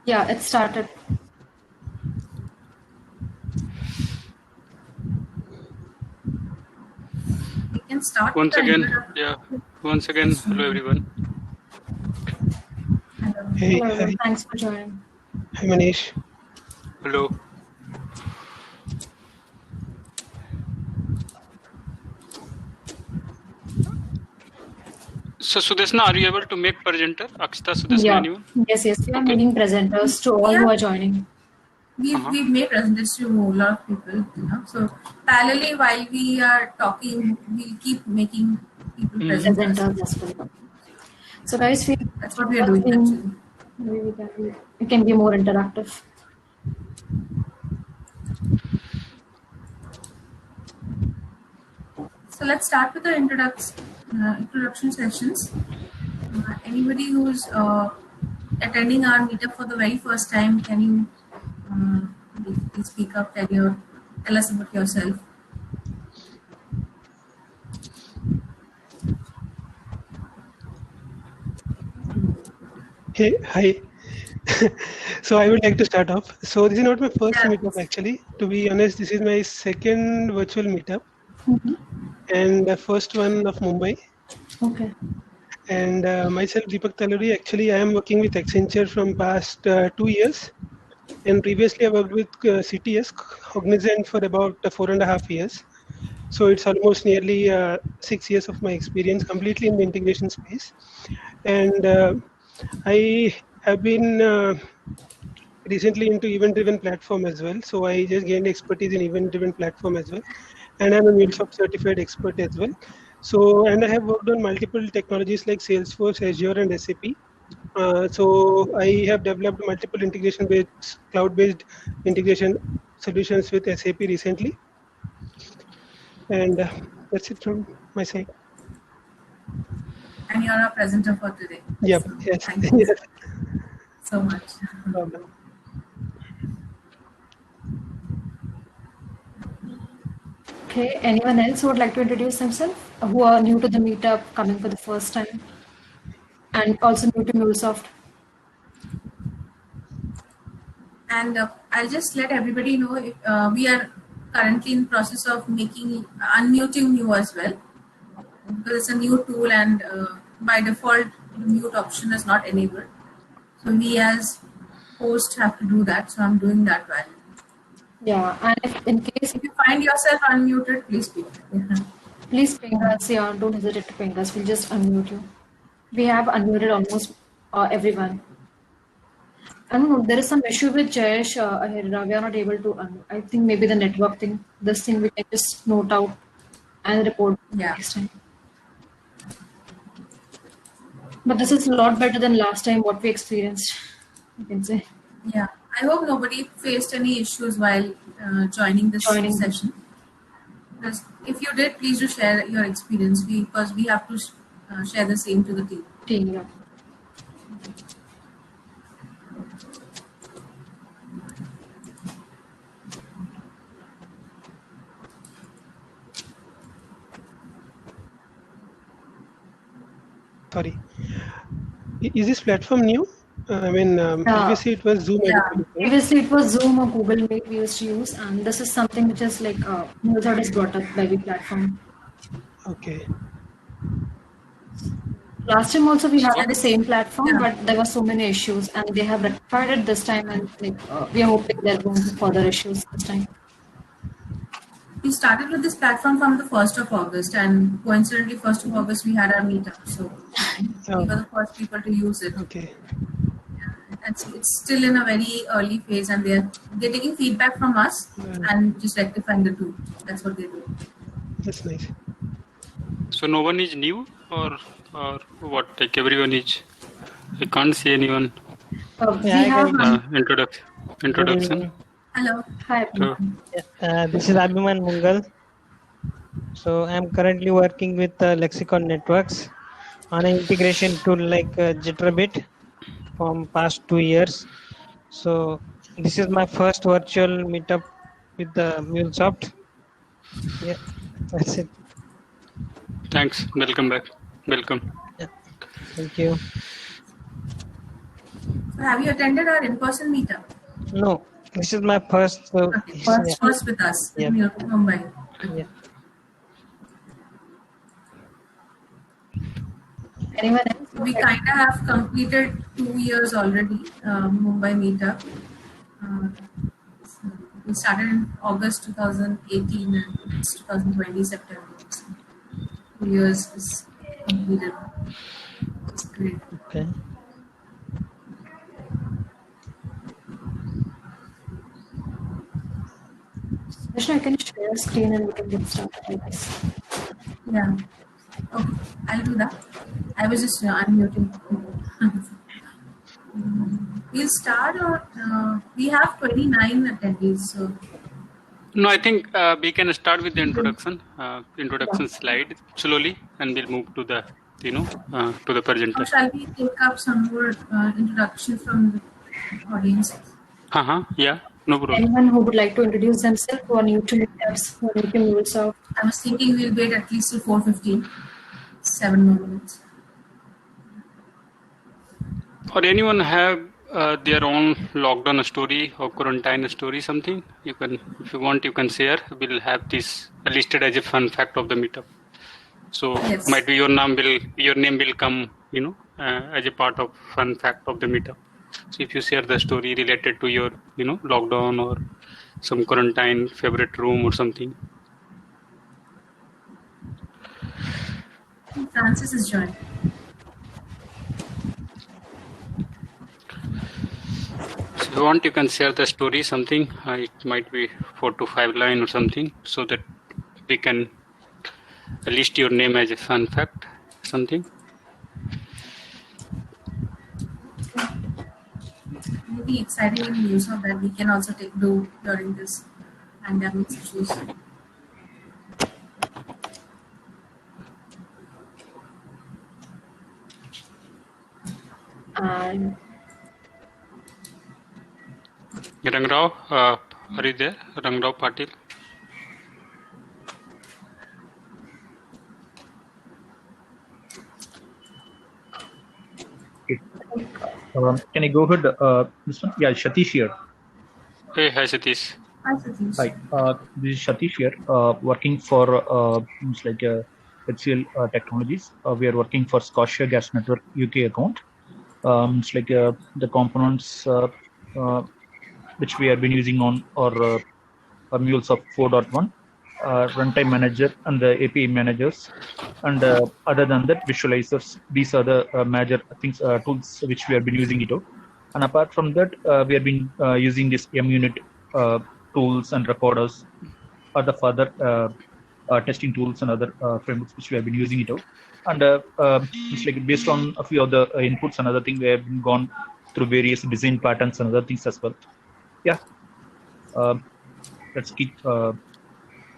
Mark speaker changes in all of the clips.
Speaker 1: Yeah, it started.
Speaker 2: We can start
Speaker 3: Once
Speaker 2: with the
Speaker 3: again,
Speaker 2: introduction.
Speaker 3: once again, hello everyone.
Speaker 2: Hello.
Speaker 4: Hey,
Speaker 1: Hello,
Speaker 4: hi,
Speaker 1: thanks for joining.
Speaker 4: hi Manish.
Speaker 3: Hello. So Sudesna, are you able to make presenter? Akshita, Sudesna,
Speaker 1: Yeah,
Speaker 3: anyone?
Speaker 1: yes, we are
Speaker 3: Okay.
Speaker 1: making presenters to all
Speaker 2: Yeah.
Speaker 1: who are joining.
Speaker 2: We've made presentations to a lot of people, So parallelly, while we are talking, we'll keep making people presenters.
Speaker 1: Presenters as well. So guys, we
Speaker 2: That's what we are doing actually.
Speaker 1: maybe we can be more interactive.
Speaker 2: So let's start with the introduction sessions. Anybody who's attending our meetup for the very first time, can you please speak up? Tell us about yourself.
Speaker 4: Hey, hi. So I would like to start off. So this is not my first
Speaker 2: Yeah.
Speaker 4: meetup actually. To be honest, this is my second virtual meetup and the first one of Mumbai.
Speaker 1: Okay.
Speaker 4: And myself, Deepak Taluri. Actually, I am working with Accenture from past 2 years. And previously, I worked with CTS Cognizant for about 4.5 years. So it's almost nearly 6 years of my experience completely in the integration space. And I have been recently into event-driven platform as well. So I just gained expertise in event-driven platform as well, and I'm a MuleSoft certified expert as well. So and I have worked on multiple technologies like Salesforce, Azure, and SAP. So I have developed multiple integration-based, cloud-based integration solutions with SAP recently, and that's it from my side.
Speaker 2: And you're a presenter for today.
Speaker 4: Yep.
Speaker 2: So
Speaker 4: Yes.
Speaker 2: thank you
Speaker 4: Yes.
Speaker 2: so much.
Speaker 4: No problem.
Speaker 1: Okay. Anyone else who would like to introduce themselves? Who are new to the meetup, coming for the first time, and also new to MuleSoft?
Speaker 2: And I'll just let everybody know we are currently in process of making unmuting you as well, because it's a new tool and by default the mute option is not enabled. So we as host have to do that. So I'm doing that while.
Speaker 1: Yeah, and if in case,
Speaker 2: If you find yourself unmuted, please speak.
Speaker 1: please ping us. Yeah, don't hesitate to ping us. We'll just unmute you. We have unmuted almost everyone. I don't know. There is some issue with Jayesh Ahirra. We are not able to. I think maybe the network thing. This thing we can just note out and report
Speaker 2: Yeah.
Speaker 1: next time. But this is a lot better than last time what we experienced. I can say.
Speaker 2: Yeah. I hope nobody faced any issues while joining this session. Because if you did, please do share your experience because we have to share the same to the team.
Speaker 1: Yeah.
Speaker 4: Sorry. Is this platform new? I mean, previously it was Zoom.
Speaker 2: Yeah.
Speaker 1: Previously it was Zoom or Google Meet we used to use, and this is something which is like MuleSoft is brought up by the platform.
Speaker 4: Okay.
Speaker 1: Last time also we had
Speaker 2: Yeah.
Speaker 1: the same platform,
Speaker 2: Yeah.
Speaker 1: but there were so many issues, and they have rectified it this time, and like, we are hoping there won't be further issues this time.
Speaker 2: We started with this platform from the 1st of August, and coincidentally, 1st of August we had our meetup. So we were the first people to use it.
Speaker 4: Okay.
Speaker 2: It's still in a very early phase, and they're taking feedback from us and just rectifying the tool. That's what they do.
Speaker 4: That's nice.
Speaker 3: So no one is new or what? Like everyone is. I can't see anyone.
Speaker 1: We have
Speaker 3: Introduction.
Speaker 2: Hello.
Speaker 1: Hi.
Speaker 3: So,
Speaker 5: This is Abhiman Mungal. So I'm currently working with Lexicon Networks on an integration tool like Jitterbit from past 2 years. So this is my first virtual meetup with the MuleSoft. Yeah, that's it.
Speaker 3: thanks. Welcome back. Welcome.
Speaker 5: Yeah. Thank you.
Speaker 2: So Have you attended our in-person meetup?
Speaker 5: No, this is my first.
Speaker 2: Okay, first with us in Mumbai.
Speaker 5: Yeah.
Speaker 1: Anyone else?
Speaker 2: We kind of have completed 2 years already, Mumbai meetup. So we started in August 2018 and it's 2020 September. So 2 years is completed. It's great.
Speaker 5: Okay.
Speaker 1: Vishnu, I can share screen and we can get started, I guess.
Speaker 2: Yeah. Okay, I'll do that. I was just unmuting. We'll start. We have 29 attendees. So
Speaker 3: No, I think we can start with the introduction slide slowly, and we'll move to the to the
Speaker 2: or
Speaker 3: presenter.
Speaker 2: shall we take up some more introduction from the audience?
Speaker 3: Yeah, no problem.
Speaker 1: Anyone who would like to introduce themselves, who are new to meetups, who are new to MuleSoft?
Speaker 2: I was thinking we'll wait at least till 4:15. 7 more minutes.
Speaker 3: Or anyone have their own lockdown story or quarantine story, something you can, if you want, you can share. We'll have this listed as a fun fact of the meetup. So
Speaker 2: Yes.
Speaker 3: might be your name will come, as a part of fun fact of the meetup. So if you share the story related to your, lockdown or some quarantine favorite room or something.
Speaker 2: Francis is joined.
Speaker 3: So if you want, you can share the story, something. It might be 4 to 5 line or something, so that we can list your name as a fun fact, something.
Speaker 2: Maybe exciting news of that we can also do during this pandemic situation.
Speaker 1: And
Speaker 3: Rangrao, are you there? Rangrao Patil.
Speaker 6: Can I go ahead? This one? Yeah, Satish here.
Speaker 3: Hey, hi Satish.
Speaker 2: Hi, Satish.
Speaker 6: Hi, this is Satish here, working for it's like HCL Technologies. We are working for Scotia Gas Network UK account. It's like the components which we have been using on our MuleSoft 4.1, runtime manager and the API managers, and other than that, visualizers. These are the major things, tools which we have been using it out. And apart from that, we have been using this MUnit tools and recorders, other further testing tools and other frameworks which we have been using it out. And it's like based on a few of the inputs and other things, we have been gone through various design patterns and other things as well. Yeah, let's keep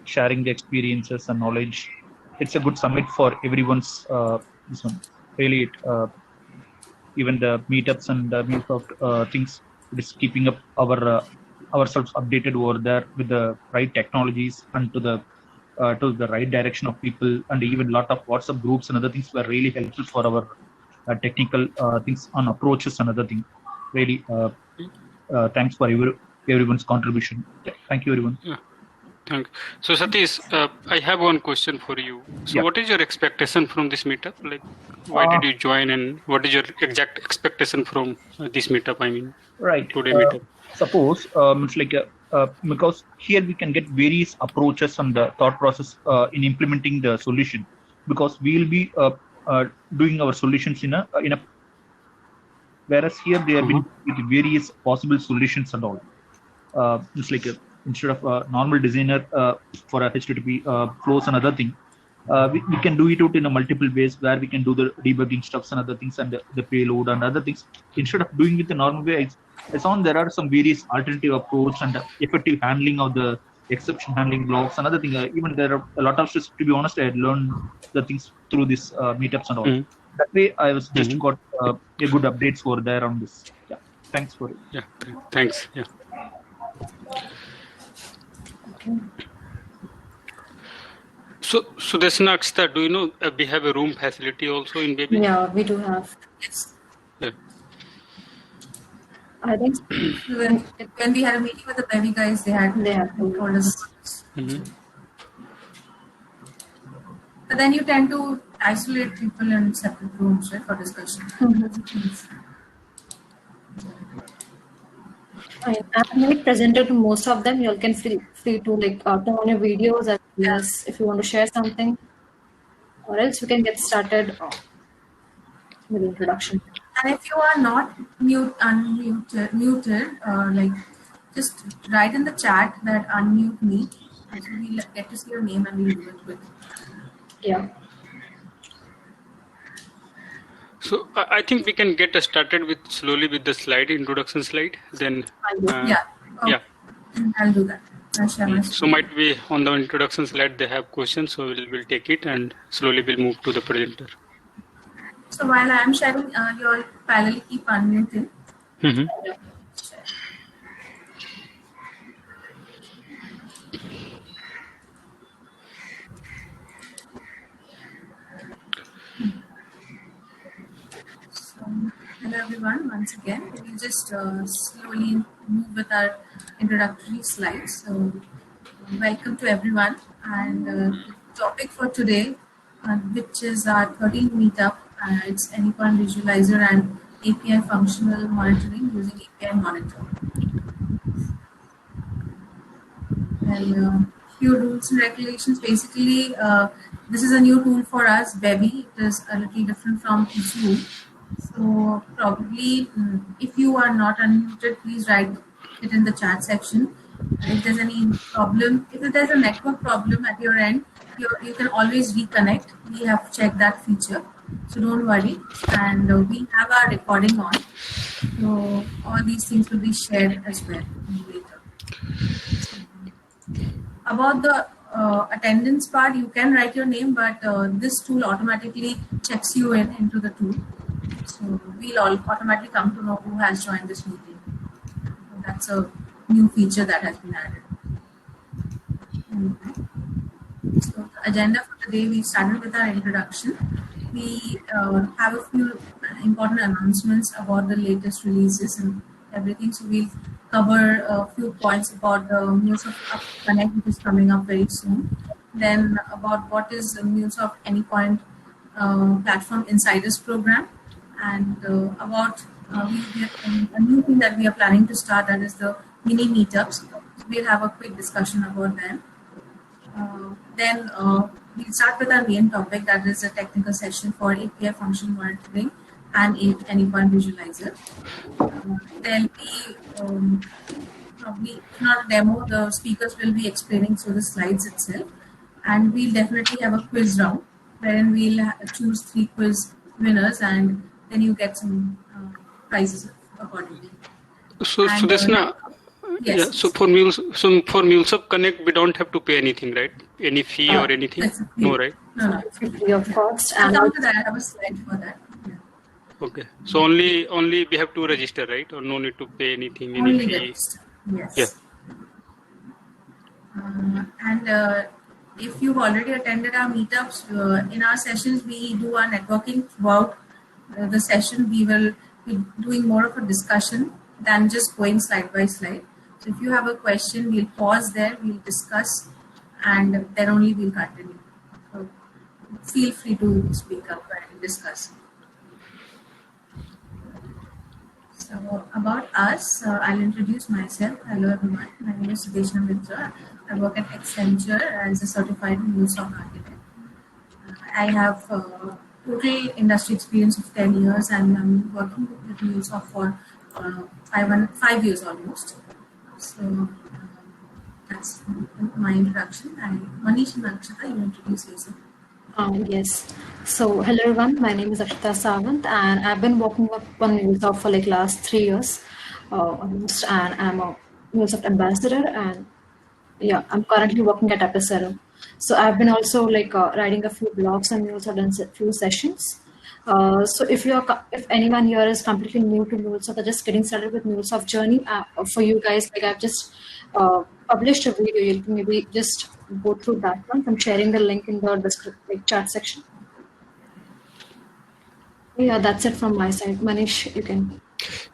Speaker 6: sharing the experiences and knowledge. It's a good summit for everyone's this one. Really, even the meetups and the MuleSoft things, it is keeping up our ourselves updated over there with the right technologies and to the right direction of people, and even a lot of WhatsApp groups and other things were really helpful for our technical things on approaches and other things. Really, thanks for everyone's contribution. Yeah, thank you, everyone.
Speaker 3: Yeah. Thanks. So Satish, I have one question for you. So
Speaker 6: Yeah.
Speaker 3: what is your expectation from this meetup? Like, why did you join, and what is your exact expectation from this meetup? I mean,
Speaker 6: Right.
Speaker 3: today meetup.
Speaker 6: Suppose it's like because here we can get various approaches and the thought process in implementing the solution, because we will be doing our solutions in a whereas here they have been with various possible solutions and all. Just like instead of a normal designer for a HTTP flows and other thing, we can do it out in a multiple ways where we can do the debugging stuffs and other things and the payload and other things. Instead of doing it the normal way, it's on there are some various alternative approach and effective handling of the exception handling blocks and other thing. Even there are a lot of stuff. To be honest, I had learned the things through these meetups and all. That way, I was just got a good updates over there on this. Yeah, thanks for it.
Speaker 3: Yeah, thanks. Yeah. So Deshnakshta, do you know we have a room facility also in Baby?
Speaker 1: yeah, we do have.
Speaker 2: Yes.
Speaker 3: Yeah.
Speaker 1: I think
Speaker 2: When we had a meeting with the Bevy guys, they had
Speaker 1: told
Speaker 2: told us.
Speaker 3: Mhm.
Speaker 2: But then you tend to isolate people in separate rooms, right, for discussion.
Speaker 1: I'm like presented to most of them. You all can feel free to like turn on your videos as well
Speaker 2: Yeah.
Speaker 1: as if you want to share something, or else we can get started with the introduction.
Speaker 2: And if you are not muted, like just write in the chat that unmute me, so we'll get to see your name and we'll do it quick.
Speaker 1: Yeah.
Speaker 3: So I think we can get started with slowly with the slide introduction slide. Then
Speaker 2: Yeah. Okay.
Speaker 3: yeah.
Speaker 2: I'll do that. I'll share my
Speaker 3: So
Speaker 2: screen.
Speaker 3: might be on the introduction slide they have questions, so we'll take it and slowly we'll move to the presenter.
Speaker 2: So while I am sharing, you all parallel keep unmuting.
Speaker 3: Mhm.
Speaker 2: So, hello everyone, once again. We'll just slowly move with our introductory slides. So, welcome to everyone. And the topic for today, which is our 13th meetup, it's Anypoint Visualizer and API Functional Monitoring using API Monitor. Well, few rules and regulations. Basically, this is a new tool for us, Bevy. It is a little different from Zoom. So probably, if you are not unmuted, please write it in the chat section. If there's any problem, if there's a network problem at your end, you can always reconnect. We have checked that feature, so don't worry. And we have our recording on, so all these things will be shared as well later. About the attendance part, you can write your name, but this tool automatically checks you into the tool. So we'll all automatically come to know who has joined this meeting. So that's a new feature that has been added. So the agenda for today, we started with our introduction. We have a few important announcements about the latest releases and everything. So we'll cover a few points about the MuleSoft Connect, which is coming up very soon. Then about what is the MuleSoft Anypoint Platform Insiders Program, and about a new thing that we are planning to start, that is the mini meetups. So we'll have a quick discussion about them. Then we'll start with our main topic, that is a technical session for API function monitoring and Anypoint Visualizer. There'll be probably not a demo, the speakers will be explaining through the slides itself, and we'll definitely have a quiz round wherein we'll choose 3 quiz winners, and then you get some prizes accordingly.
Speaker 3: So
Speaker 2: And,
Speaker 3: Sudeshna,
Speaker 2: yes.
Speaker 3: yeah. So for MuleSoft Connect, we don't have to pay anything, right? Any fee or anything?
Speaker 2: That's free.
Speaker 3: No, right?
Speaker 2: No.
Speaker 1: Free of cost.
Speaker 2: I'll
Speaker 1: And
Speaker 2: come to that. I have a slide for that. Yeah.
Speaker 3: Okay. So only we have to register, right? Or no need to pay anything, any
Speaker 2: Only
Speaker 3: fee?
Speaker 2: register. Yes.
Speaker 3: Yeah.
Speaker 2: And if you've already attended our meetups, in our sessions, we do our networking throughout the session. We will be doing more of a discussion than just going slide by slide. So if you have a question, we'll pause there, we'll discuss, and then only we'll continue. So feel free to speak up and discuss. So about us, I'll introduce myself. Hello everyone, my name is Sudeshna Mitra. I work at Accenture as a certified MuleSoft architect. I have total industry experience of 10 years, and I'm working with MuleSoft for 5 years almost. So that's my introduction. And Manish and Akshita, you introduce yourself.
Speaker 1: Yes. So, hello everyone. My name is Akshita Sawant, and I've been working on MuleSoft for like last 3 years almost, and I'm a MuleSoft ambassador. And yeah, I'm currently working at Apicero. So, I've been also like writing a few blogs on MuleSoft and a few sessions. So, if anyone here is completely new to MuleSoft or just getting started with MuleSoft journey, for you guys, like I've just published a video. You can maybe just go through that one. I'm sharing the link in the chat section. Yeah, that's it from my side. Manish, you can.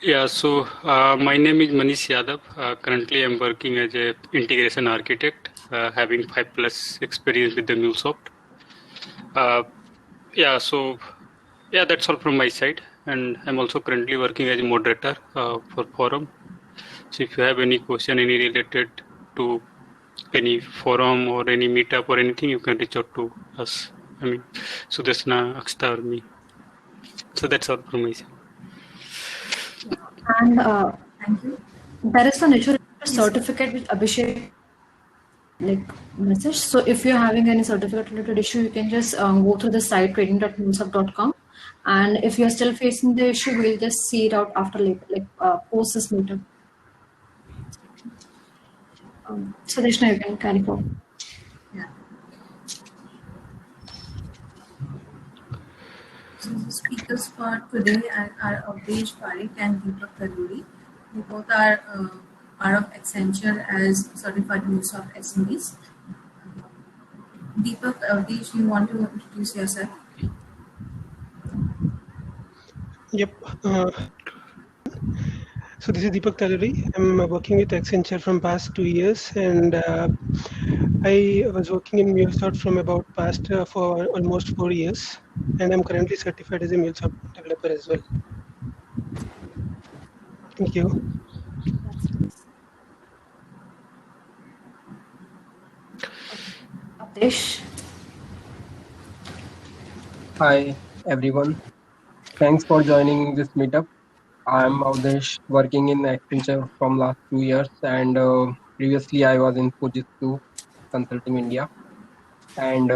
Speaker 3: Yeah, so my name is Manish Yadav. Currently, I'm working as a integration architect, having 5+ experience with the MuleSoft. Yeah, so yeah, that's all from my side. And I'm also currently working as a moderator for forum. So if you have any question, any related to any forum or any meetup or anything, you can reach out to us. I mean, Sudeshna, Akshta, or me. So that's all from my side.
Speaker 1: And
Speaker 2: Thank you.
Speaker 1: there is an issue certificate which Abhishek like message. So if you're having any certificate related issue, you can just go through the site training.mulesub.com. And if you're still facing the issue, we'll just see it out after post this meetup. Sadeshna, you can carry forward.
Speaker 2: Yeah. So the speakers for today are Avdesh Parikh and Deepak Kaluri. They both are part of Accenture as certified MuleSoft SMEs. Deepak, Avdesh, you want to introduce yourself?
Speaker 4: Yep. So this is Deepak Taluri. I'm working with Accenture from past 2 years, and I was working in MuleSoft from about past for almost 4 years, and I'm currently certified as a MuleSoft developer as well. Thank you.
Speaker 1: Avdesh.
Speaker 7: Hi everyone, thanks for joining this meetup. I'm Avdesh, working in Accenture from last 2 years, and previously I was in Fujitsu Consulting India, and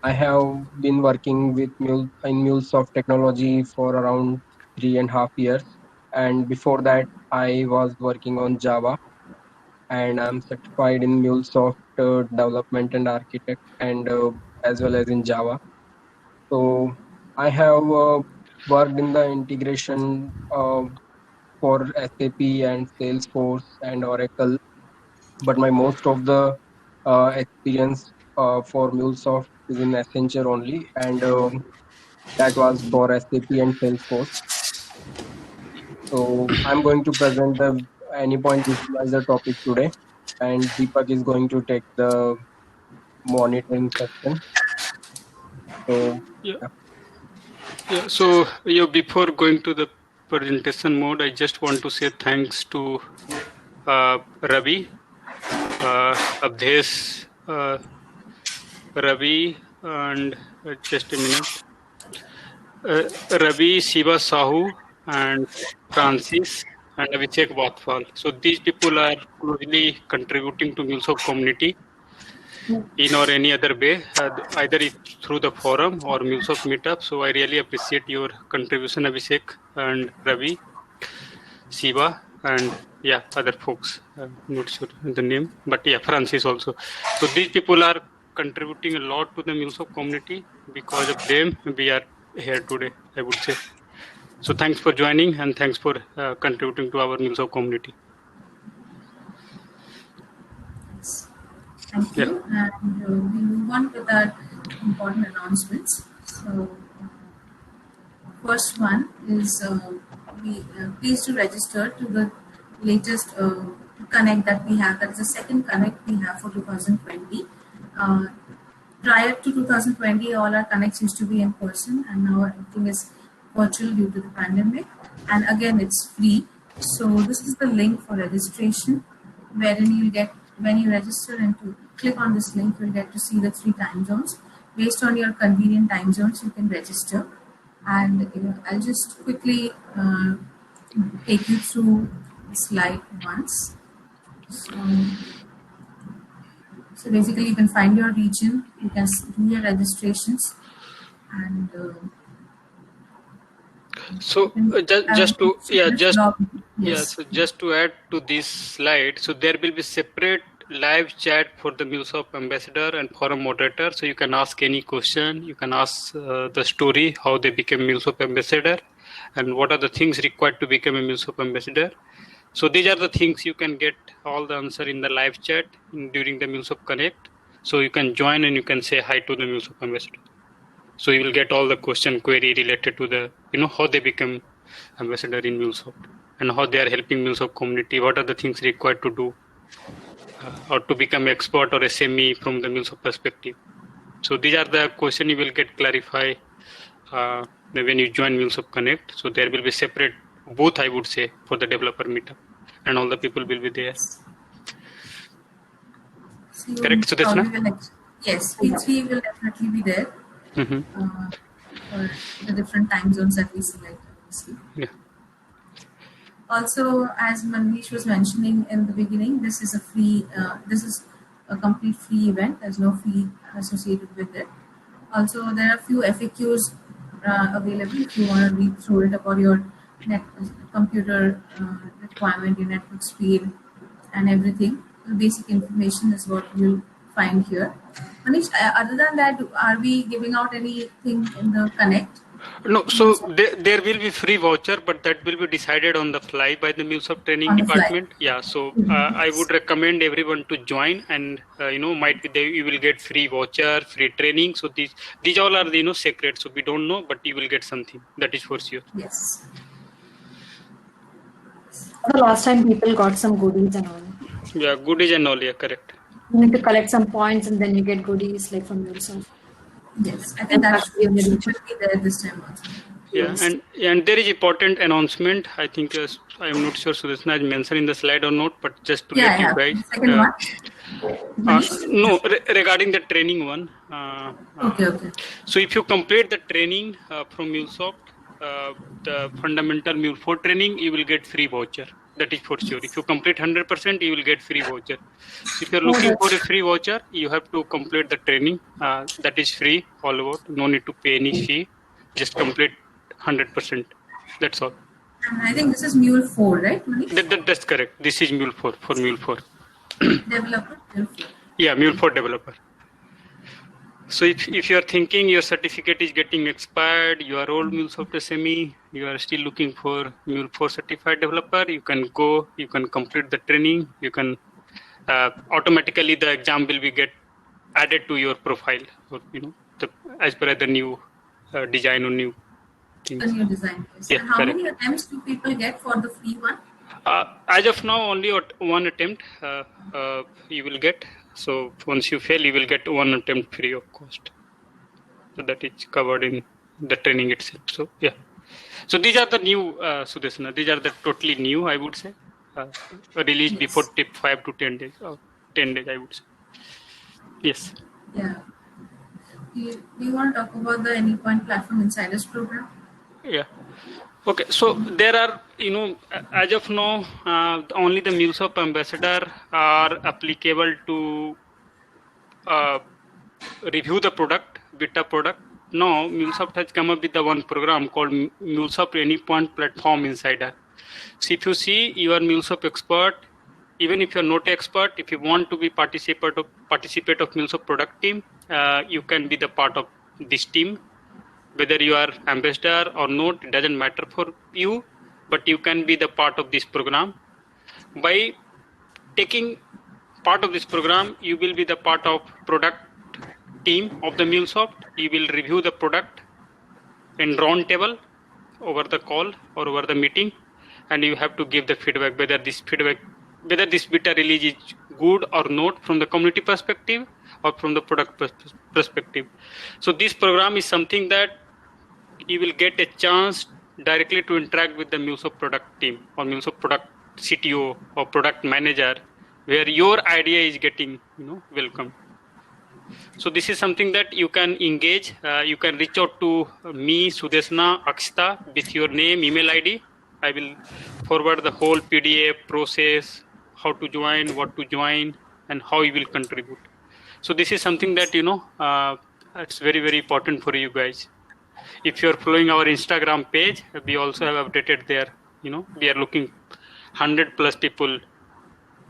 Speaker 7: I have been working with in MuleSoft technology for around 3.5 years, and before that I was working on Java, and I'm certified in MuleSoft development and architect, and as well as in Java. So I have worked in the integration for SAP and Salesforce and Oracle, but my most of the experience for MuleSoft is in Accenture only, and that was for SAP and Salesforce. So I'm going to present the AnyPoint visualizer topic today, and Deepak is going to take the monitoring section. So
Speaker 3: Yeah, so before going to the presentation mode, I just want to say thanks to Ravi, Abdesh, Ravi, and just a minute, Ravi, Shiva Sahu, and Francis, and Abhishek Watfal. So these people are closely contributing to MuleSoft community in or any other way, either through the forum or MuleSoft meetup. So I really appreciate your contribution, Abhishek and Ravi, Shiva, and yeah, other folks. I'm not sure the name, but yeah, Francis also. So these people are contributing a lot to the MuleSoft community. Because of them, we are here today, I would say. So thanks for joining and thanks for contributing to our MuleSoft community.
Speaker 2: Thank you. And we move on with our important announcements. So, first one is please to register to the latest connect that we have. That is the second connect we have for 2020. Prior to 2020, all our connects used to be in person, and now everything is virtual due to the pandemic. And again, it's free. So this is the link for registration, wherein you'll get, when you register and to click on this link, you'll get to see the 3 time zones. Based on your convenient time zones, you can register. And I'll just quickly take you through the slide once. So basically, you can find your region, you can do your registrations, and
Speaker 3: so just to add to this slide, so there will be separate live chat for the MuleSoft ambassador and forum moderator. So you can ask any question, you can ask the story, how they became MuleSoft ambassador, and what are the things required to become a MuleSoft ambassador. So these are the things you can get all the answer in the live chat during the MuleSoft Connect. So you can join and you can say hi to the MuleSoft ambassador. So you will get all the question query related to the, how they become ambassador in MuleSoft and how they are helping MuleSoft community. What are the things required to do or to become expert or SME from the MuleSoft perspective. So these are the questions you will get clarify when you join MuleSoft Connect. So there will be separate booth, I would say, for the developer meetup, and all the people will be there.
Speaker 2: So you
Speaker 3: Correct, Sudeshna?
Speaker 2: probably will yes, we will definitely be there
Speaker 3: Mm-hmm.
Speaker 2: for the different time zones that we select, obviously.
Speaker 3: Yeah.
Speaker 2: Also, as Manish was mentioning in the beginning, this is a complete free event. There's no fee associated with it. Also, there are a few FAQs available if you want to read through it about your computer requirement, your network speed, and everything. The basic information is what you'll find here. Manish, other than that, are we giving out anything in the Connect?
Speaker 3: No, so there will be free voucher, but that will be decided on the fly by the MuleSoft training
Speaker 2: On the fly.
Speaker 3: department. Yeah, so I would recommend everyone to join, and might be you will get free voucher, free training. So these all are secret. So we don't know, but you will get something. That is for sure.
Speaker 2: Yes.
Speaker 1: The last time people got some goodies and all.
Speaker 3: Yeah, goodies and all. Yeah, correct.
Speaker 1: You need to collect some points and then you get goodies like from yourself.
Speaker 2: Yes, I think that should be there this time also.
Speaker 3: Yeah, and there is important announcement. I think I am not sure Sudeshna has mentioned in the slide or not, but just to let you guys.
Speaker 2: Second one.
Speaker 3: No, regarding the training one.
Speaker 2: Okay.
Speaker 3: So if you complete the training from MuleSoft, the fundamental Mule4 training, you will get free voucher. That is for sure. If you complete 100%, you will get free voucher. If you're looking for a free voucher, you have to complete the training. That is free all about. No need to pay any fee. Just complete 100%. That's all.
Speaker 2: And I think this is Mule4, right, Manish?
Speaker 3: That's correct. This is Mule4 for Mule4.
Speaker 2: Developer, Mule4.
Speaker 3: Yeah, Mule4 developer. So if you are thinking your certificate is getting expired, you are old MuleSoft SME, you are still looking for Mule4 certified developer, you can go, you can complete the training, you can automatically the exam will be get added to your profile, or, as per the new design or new things.
Speaker 2: The new design. Yes.
Speaker 3: Yeah,
Speaker 2: and how
Speaker 3: correct.
Speaker 2: many attempts do people get for the free one?
Speaker 3: As of now, only one attempt you will get. So once you fail, you will get one attempt free of cost. So that is covered in the training itself. So yeah. So these are the new Sudeshna. These are the totally new, I would say. Released before 5 to 10 days or 10 days, I would say. Yes.
Speaker 2: Yeah. Do you want to talk about the Anypoint Platform Insiders program?
Speaker 3: Yeah. Okay, so there are, as of now, only the MuleSoft ambassador are applicable to review the product, beta product. Now, MuleSoft has come up with the one program called MuleSoft Anypoint Platform Insider. So if you see you are MuleSoft expert, even if you're not expert, if you want to be participate of MuleSoft product team, you can be the part of this team. Whether you are ambassador or not, it doesn't matter for you, but you can be the part of this program. By taking part of this program, you will be the part of product team of the MuleSoft. You will review the product in round table over the call or over the meeting, and you have to give the feedback whether this beta release is good or not from the community perspective or from the product perspective. So this program is something that you will get a chance directly to interact with the MuleSoft product team or MuleSoft product CTO or product manager, where your idea is getting welcome. So this is something that you can engage. You can reach out to me, Sudeshna, Akshita, with your name, email ID. I will forward the whole PDF process, how to join, what to join, and how you will contribute. So this is something that it's very, very important for you guys. If you're following our Instagram page, we also have updated there. We are looking 100+ people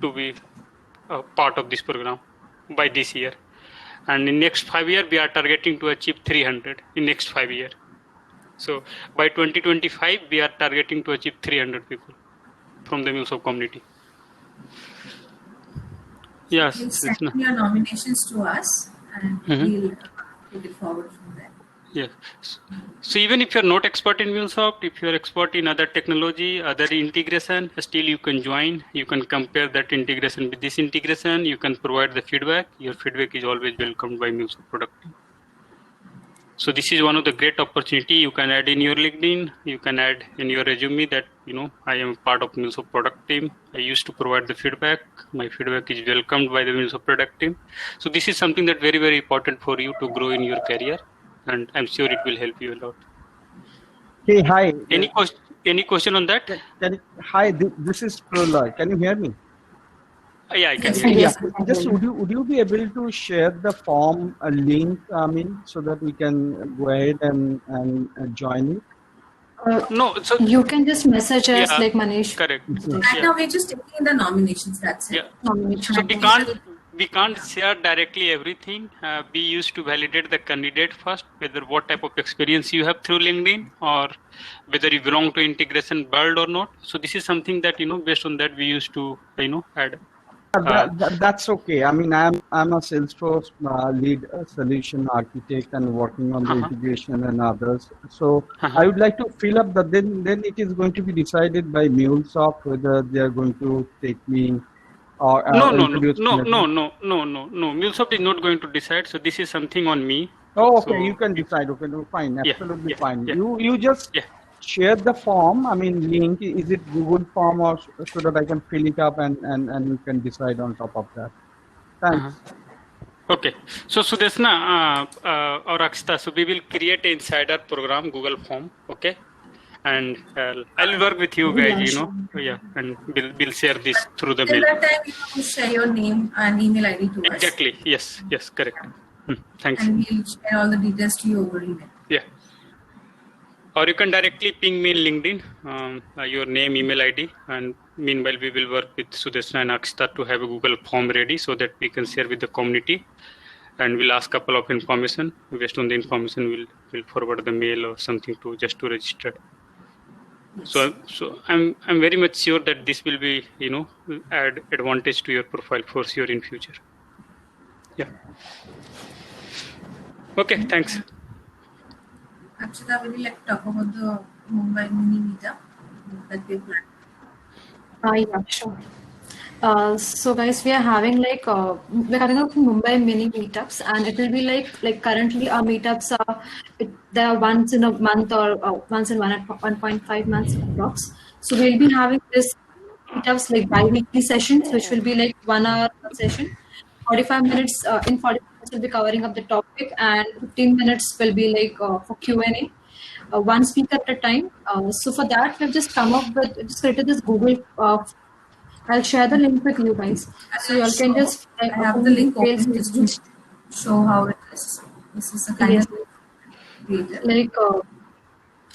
Speaker 3: to be part of this program by this year. And in next 5 years, we are targeting to achieve 300 in next 5 years. So by 2025, we are targeting to achieve 300 people from the MuleSoft community. Yes.
Speaker 2: Please send your nominations to us and we'll take it forward from there.
Speaker 3: Yeah. So even if you're not expert in MuleSoft, if you're expert in other technology, other integration, still you can join. You can compare that integration with this integration. You can provide the feedback. Your feedback is always welcomed by MuleSoft product team. So this is one of the great opportunity you can add in your LinkedIn. You can add in your resume that, I am part of MuleSoft product team. I used to provide the feedback. My feedback is welcomed by the MuleSoft product team. So this is something that very, very important for you to grow in your career. And I'm sure it will help you a lot.
Speaker 8: Hey, hi.
Speaker 3: Any question on that?
Speaker 8: Hi, this is Prolay. Can you hear me?
Speaker 3: Yeah, I can
Speaker 2: Yes,
Speaker 3: hear you.
Speaker 8: Yeah.
Speaker 1: Yes.
Speaker 8: Just would you be able to share the form link, so that we can go ahead and join it?
Speaker 3: No, so
Speaker 1: You can just message us
Speaker 3: yeah,
Speaker 1: like Manish.
Speaker 3: correct.
Speaker 2: Right
Speaker 3: Yeah.
Speaker 2: now, we're just taking the nominations. That's it.
Speaker 3: Yeah.
Speaker 1: Nomination.
Speaker 3: So we can't share directly everything. We used to validate the candidate first, whether what type of experience you have through LinkedIn or whether you belong to integration world or not. So this is something that, based on that we used to, add.
Speaker 8: That's okay. I mean, I'm a Salesforce lead solution architect and working on the
Speaker 3: Uh-huh.
Speaker 8: integration and others. So
Speaker 3: Uh-huh.
Speaker 8: I would like to fill up the then it is going to be decided by MuleSoft whether they are going to take me or
Speaker 3: No.
Speaker 8: introduce me.
Speaker 3: MuleSoft is not going to decide. So this is something on me.
Speaker 8: Oh, okay.
Speaker 3: So
Speaker 8: You can decide. Okay, no, fine.
Speaker 3: Yeah,
Speaker 8: Absolutely
Speaker 3: yeah,
Speaker 8: fine.
Speaker 3: yeah.
Speaker 8: You just
Speaker 3: Yeah.
Speaker 8: share the form. I mean, link. Is it Google form or so that I can fill it up and you can decide on top of that. Thanks.
Speaker 3: Uh-huh. Okay. So Sudeshna or Akshita, so we will create an insider program, Google form. Okay. And I'll work with you guys, Yeah. And we'll share this through the
Speaker 2: Till
Speaker 3: mail.
Speaker 2: that time, you have to share your name and email ID to us.
Speaker 3: Exactly. Yes, correct. Thanks.
Speaker 2: And we'll share all the details to you over email.
Speaker 3: Yeah. Or you can directly ping me in LinkedIn, your name, email ID, and meanwhile we will work with Sudeshna and Akshita to have a Google form ready so that we can share with the community, and we'll ask a couple of information. Based on the information, we'll forward the mail or something to register. So I'm very much sure that this will be add advantage to your profile for sure in future. Yeah. Okay. Thanks.
Speaker 2: Akshita, would you like to talk about the Mumbai mini meetup that we planned?
Speaker 1: Yeah, sure. So guys, we are having we're having a Mumbai mini meetups, and it will be like currently our meetups are they are once in a month or once in 1.5 months approx. So we'll be having this meetups like bi-weekly sessions, which will be like 1 hour session, 45 minutes. In 45 minutes, we'll be covering up the topic, and 15 minutes will be like for Q&A. One speaker at a time. So for that, we've just created this Google. I'll share the link with you guys, so you all can just.
Speaker 2: I have the link open just to show how it is. This is a kind of created.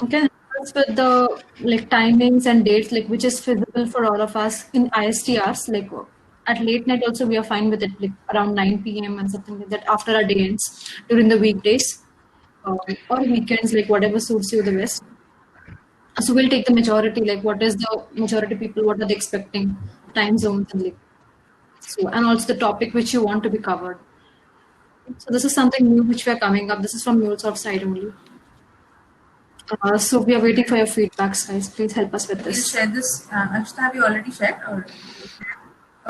Speaker 1: Okay, with the timings and dates which is feasible for all of us in ISTRs. At late night also we are fine with it, around 9 p.m. and something like that after our day ends during the weekdays or weekends, whatever suits you the best. So we'll take the majority, what is the majority people, what are they expecting, time zones and and also the topic which you want to be covered. So this is something new which we are coming up. This is from MuleSoft side only. So we are waiting for your feedbacks, guys. Please help us with
Speaker 2: We'll
Speaker 1: this.
Speaker 2: share this. Akshita, have you already shared? Or?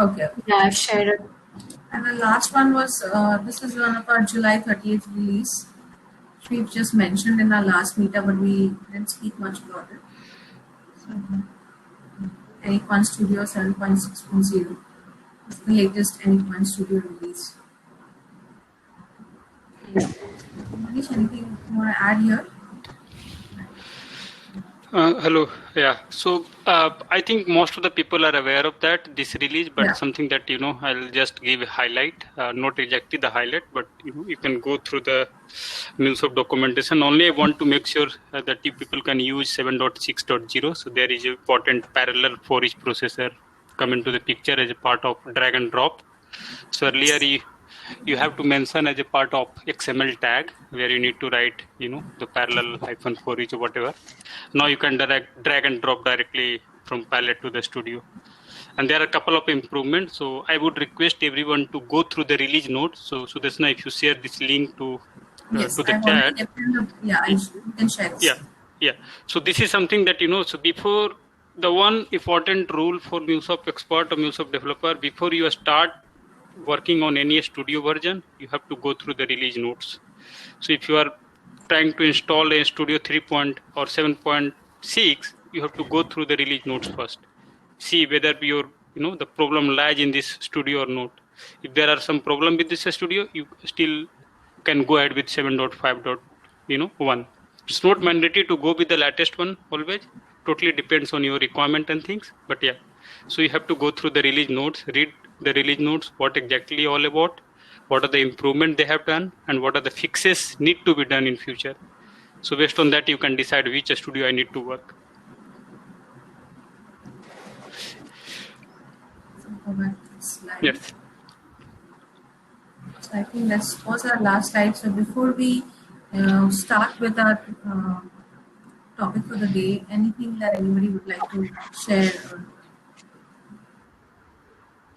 Speaker 2: Okay.
Speaker 1: Yeah, I've shared it.
Speaker 2: And the last one was, this is one of our July 30th release. Which we've just mentioned in our last meetup, but we didn't speak much about it. So, Anyquant Studio 7.6.0 is the latest Anyquant Studio release. Manish, anything you want to add here?
Speaker 3: Hello. Yeah. So I think most of the people are aware of this release, but something that I'll just give a highlight, not exactly the highlight, but you can go through the MuleSoft documentation. Only I want to make sure that you people can use 7.6.0. So there is an important parallel for each processor come into the picture as a part of drag and drop. So earlier you have to mention as a part of XML tag where you need to write, the parallel hyphen for each or whatever. Now you can drag and drop directly from palette to the studio. And there are a couple of improvements. So I would request everyone to go through the release notes. So Sudeshna, if you share this link to
Speaker 2: Yes,
Speaker 3: to the
Speaker 2: I've already
Speaker 3: chat.
Speaker 2: kept in the, yeah, you can share this.
Speaker 3: Yeah. So this is something that, so before, the one important rule for MuleSoft expert or MuleSoft developer, before you start working on any studio version, you have to go through the release notes. So if you are trying to install a Studio 3 or 7.6, you have to go through the release notes first. See whether your, the problem lies in this studio or not. If there are some problem with this studio, you still can go ahead with 7.5.1. It's not mandatory to go with the latest one always. Totally depends on your requirement and things. But yeah, so you have to go through the release notes, read the release notes, what exactly all about, what are the improvements they have done, and what are the fixes need to be done in future. So based on that, you can decide which studio I need to work.
Speaker 2: Go back to the slide.
Speaker 3: Yes.
Speaker 2: So I think that was our last slide. So before we start with our topic for the day, anything that anybody would like to share?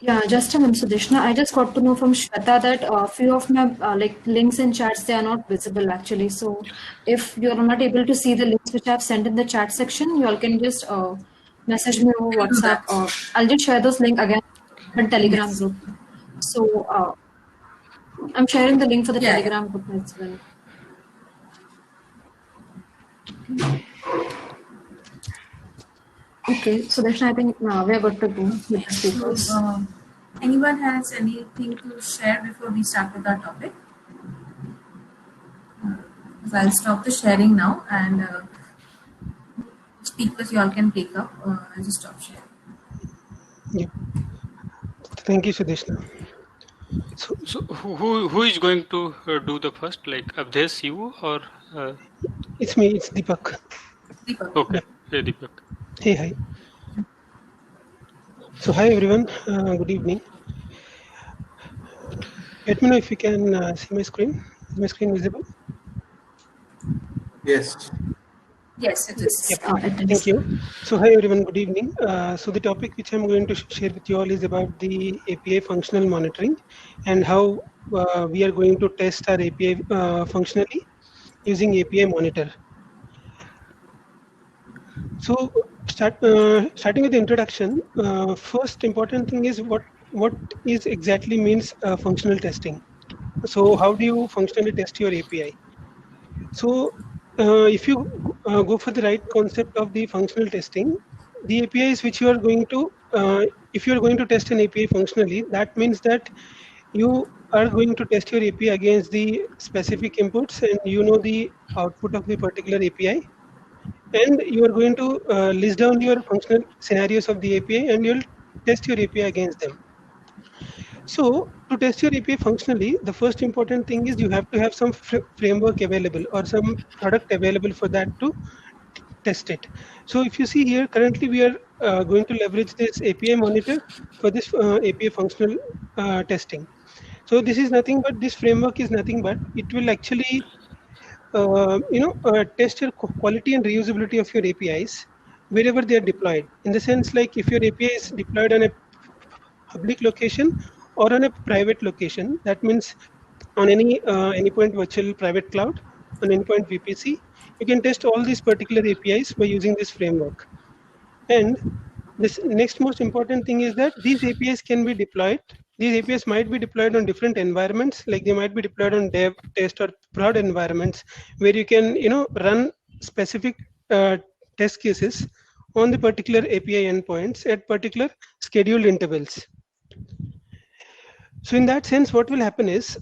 Speaker 1: Yeah, just a minute, Sudeshna. I just got to know from Shweta that a few of my links and chats, they are not visible actually. So if you are not able to see the links which I have sent in the chat section, you all can just message me over
Speaker 2: We'll do
Speaker 1: WhatsApp.
Speaker 2: that.
Speaker 1: Or I'll just share those link again in Telegram
Speaker 2: Yes.
Speaker 1: group. So I'm sharing the link for the
Speaker 2: Yeah.
Speaker 1: Telegram group as well. Okay, Sudeshna, I think we are good to go with the speakers.
Speaker 2: So, anyone has anything to share before we start with our topic? So I'll stop the sharing now, and speakers you all can take up. I'll just stop sharing.
Speaker 4: Yeah. Thank you, Sudeshna.
Speaker 3: So who is going to do the first? Like Avdesh, you or?
Speaker 4: It's me. It's Deepak.
Speaker 2: Deepak.
Speaker 3: Okay. Hey, Deepak.
Speaker 4: Hey, hi. So, hi everyone. Good evening. Let me know if you can see my screen. Is my screen visible?
Speaker 9: Yes.
Speaker 2: Yes, it is.
Speaker 4: Yep.
Speaker 1: It is.
Speaker 4: Thank you. So, hi everyone. Good evening. So, the topic which I'm going to share with you all is about the API functional monitoring and how we are going to test our API functionally using API monitor. So, starting with the introduction, first important thing is what is exactly means functional testing. So, how do you functionally test your API? So, if you go for the right concept of the functional testing, the APIs which you are going to, if you are going to test an API functionally, that means that you are going to test your API against the specific inputs and you know the output of the particular API. And you are going to list down your functional scenarios of the API and you'll test your API against them. So to test your API functionally, the first important thing is you have to have some framework available or some product available for that to test it. So if you see here, currently we are going to leverage this API monitor for this API functional testing. So this is nothing but, this framework is nothing but, it will actually test your quality and reusability of your APIs wherever they are deployed. In the sense, like if your API is deployed on a public location or on a private location, that means on any endpoint virtual private cloud, on endpoint VPC, you can test all these particular APIs by using this framework. And this next most important thing is that these APIs can be deployed. These APIs might be deployed on different environments, like they might be deployed on dev, test, or prod environments, where you can run specific test cases on the particular API endpoints at particular scheduled intervals. So in that sense, what will happen is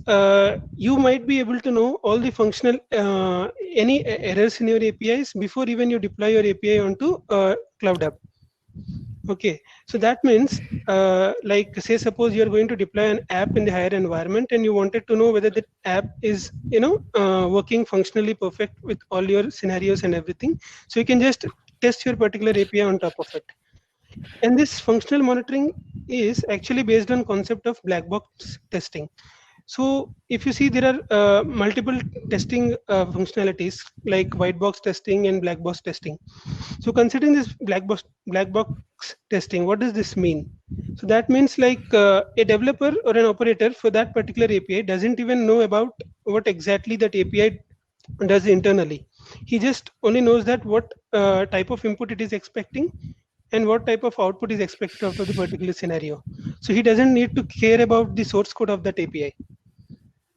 Speaker 4: you might be able to know all the functional any errors in your APIs before even you deploy your API onto Cloud App. Okay, so that means like say suppose you're going to deploy an app in the higher environment and you wanted to know whether the app is working functionally perfect with all your scenarios and everything. So you can just test your particular API on top of it. And this functional monitoring is actually based on concept of black box testing. So if you see, there are multiple testing functionalities like white box testing and black box testing. So considering this black box testing, what does this mean? So that means like a developer or an operator for that particular API doesn't even know about what exactly that API does internally. He just only knows that what type of input it is expecting and what type of output is expected out of the particular scenario. So he doesn't need to care about the source code of that API.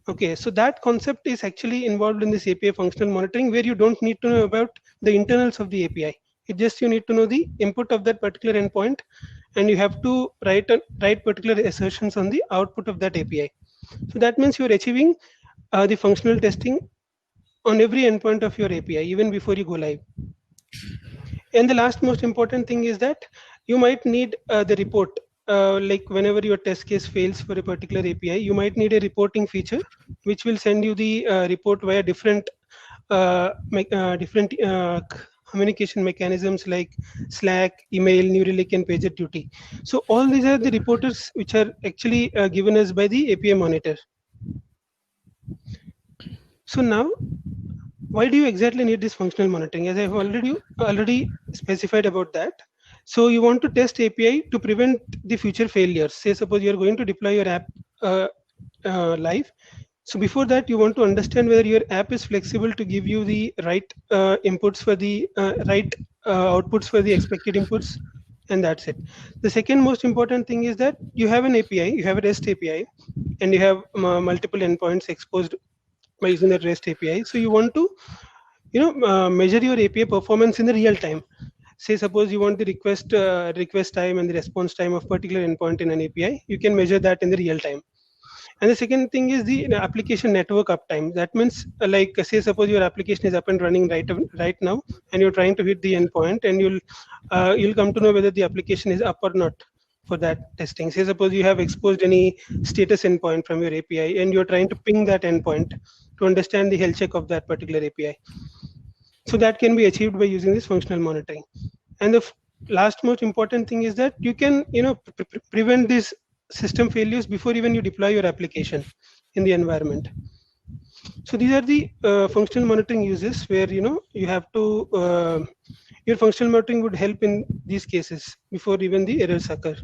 Speaker 4: Okay, so that concept is actually involved in this API functional monitoring, where you don't need to know about the internals of the API. It just you need to know the input of that particular endpoint, and you have to write particular assertions on the output of that API. So that means you are achieving the functional testing on every endpoint of your API, even before you go live. And the last most important thing is that you might need the report. Like whenever your test case fails for a particular API, you might need a reporting feature, which will send you the report via different communication mechanisms like Slack, email, New Relic, and PagerDuty. So all these are the reporters which are actually given us by the API monitor. So now, why do you exactly need this functional monitoring? As I've already specified about that. So you want to test API to prevent the future failures. Say suppose you're going to deploy your app live. So before that, you want to understand whether your app is flexible to give you the right inputs for the right outputs for the expected inputs, and that's it. The second most important thing is that you have an API, you have a REST API, and you have multiple endpoints exposed by using that REST API. So you want to, measure your API performance in the real time. Say suppose you want the request time and the response time of particular endpoint in an API, you can measure that in the real time. And the second thing is the application network uptime. That means like say suppose your application is up and running right now, and you're trying to hit the endpoint, and you'll come to know whether the application is up or not for that testing. Say suppose you have exposed any status endpoint from your API, and you're trying to ping that endpoint to understand the health check of that particular API. So that can be achieved by using this functional monitoring. And the last most important thing is that you can prevent these system failures before even you deploy your application in the environment. So these are the functional monitoring uses where you have to your functional monitoring would help in these cases before even the errors occur.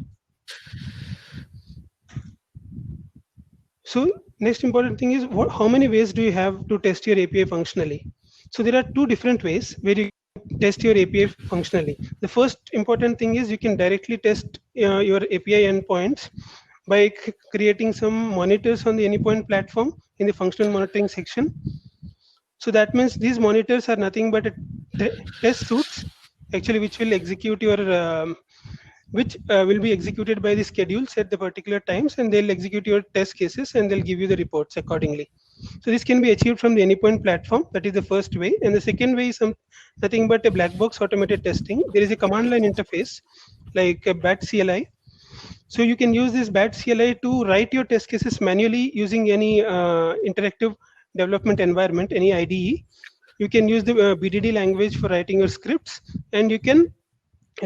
Speaker 4: So next important thing is how many ways do you have to test your API functionally? So there are two different ways where you test your API functionally. The first important thing is you can directly test your API endpoints by creating some monitors on the AnyPoint platform in the functional monitoring section. So that means these monitors are nothing but test suites actually which will execute your will be executed by the schedules at the particular times, and they'll execute your test cases and they'll give you the reports accordingly. So this can be achieved from the AnyPoint platform. That is the first way. And the second way is nothing but a black box automated testing. There is a command line interface like a BAT CLI. So you can use this BAT CLI to write your test cases manually using any interactive development environment, any IDE. You can use the BDD language for writing your scripts, and you can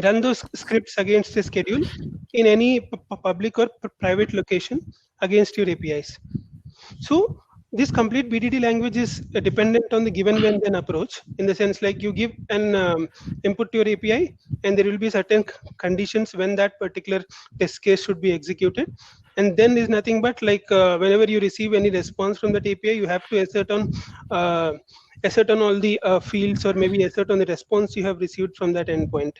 Speaker 4: run those scripts against the schedule in any public or private location against your APIs. So this complete BDD language is dependent on the given when then approach, in the sense like you give an input to your API, and there will be certain conditions when that particular test case should be executed. And then there's nothing but like whenever you receive any response from that API, you have to assert on all the fields, or maybe assert on the response you have received from that endpoint.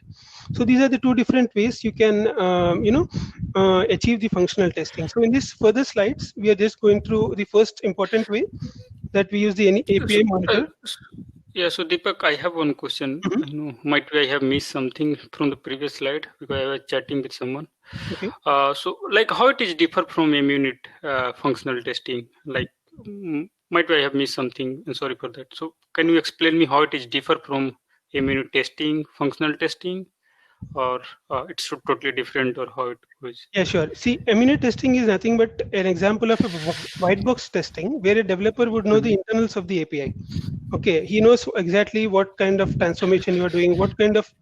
Speaker 4: So these are the two different ways you can achieve the functional testing. So in this further slides, we are just going through the first important way that we use the API monitor.
Speaker 3: Yeah, so Deepak, I have one question. Might be I have missed something from the previous slide because I was chatting with someone.
Speaker 4: Okay.
Speaker 3: So like how it is differ from MUnit functional testing? Like might be I have missed something, and sorry for that. So can you explain me how it is differ from MUnit testing, functional testing, or it's totally different, or how it goes?
Speaker 4: Yeah, sure. See, MUnit testing is nothing but an example of a white box testing where a developer would know the internals of the API. Okay, he knows exactly what kind of transformation you are doing, what kind of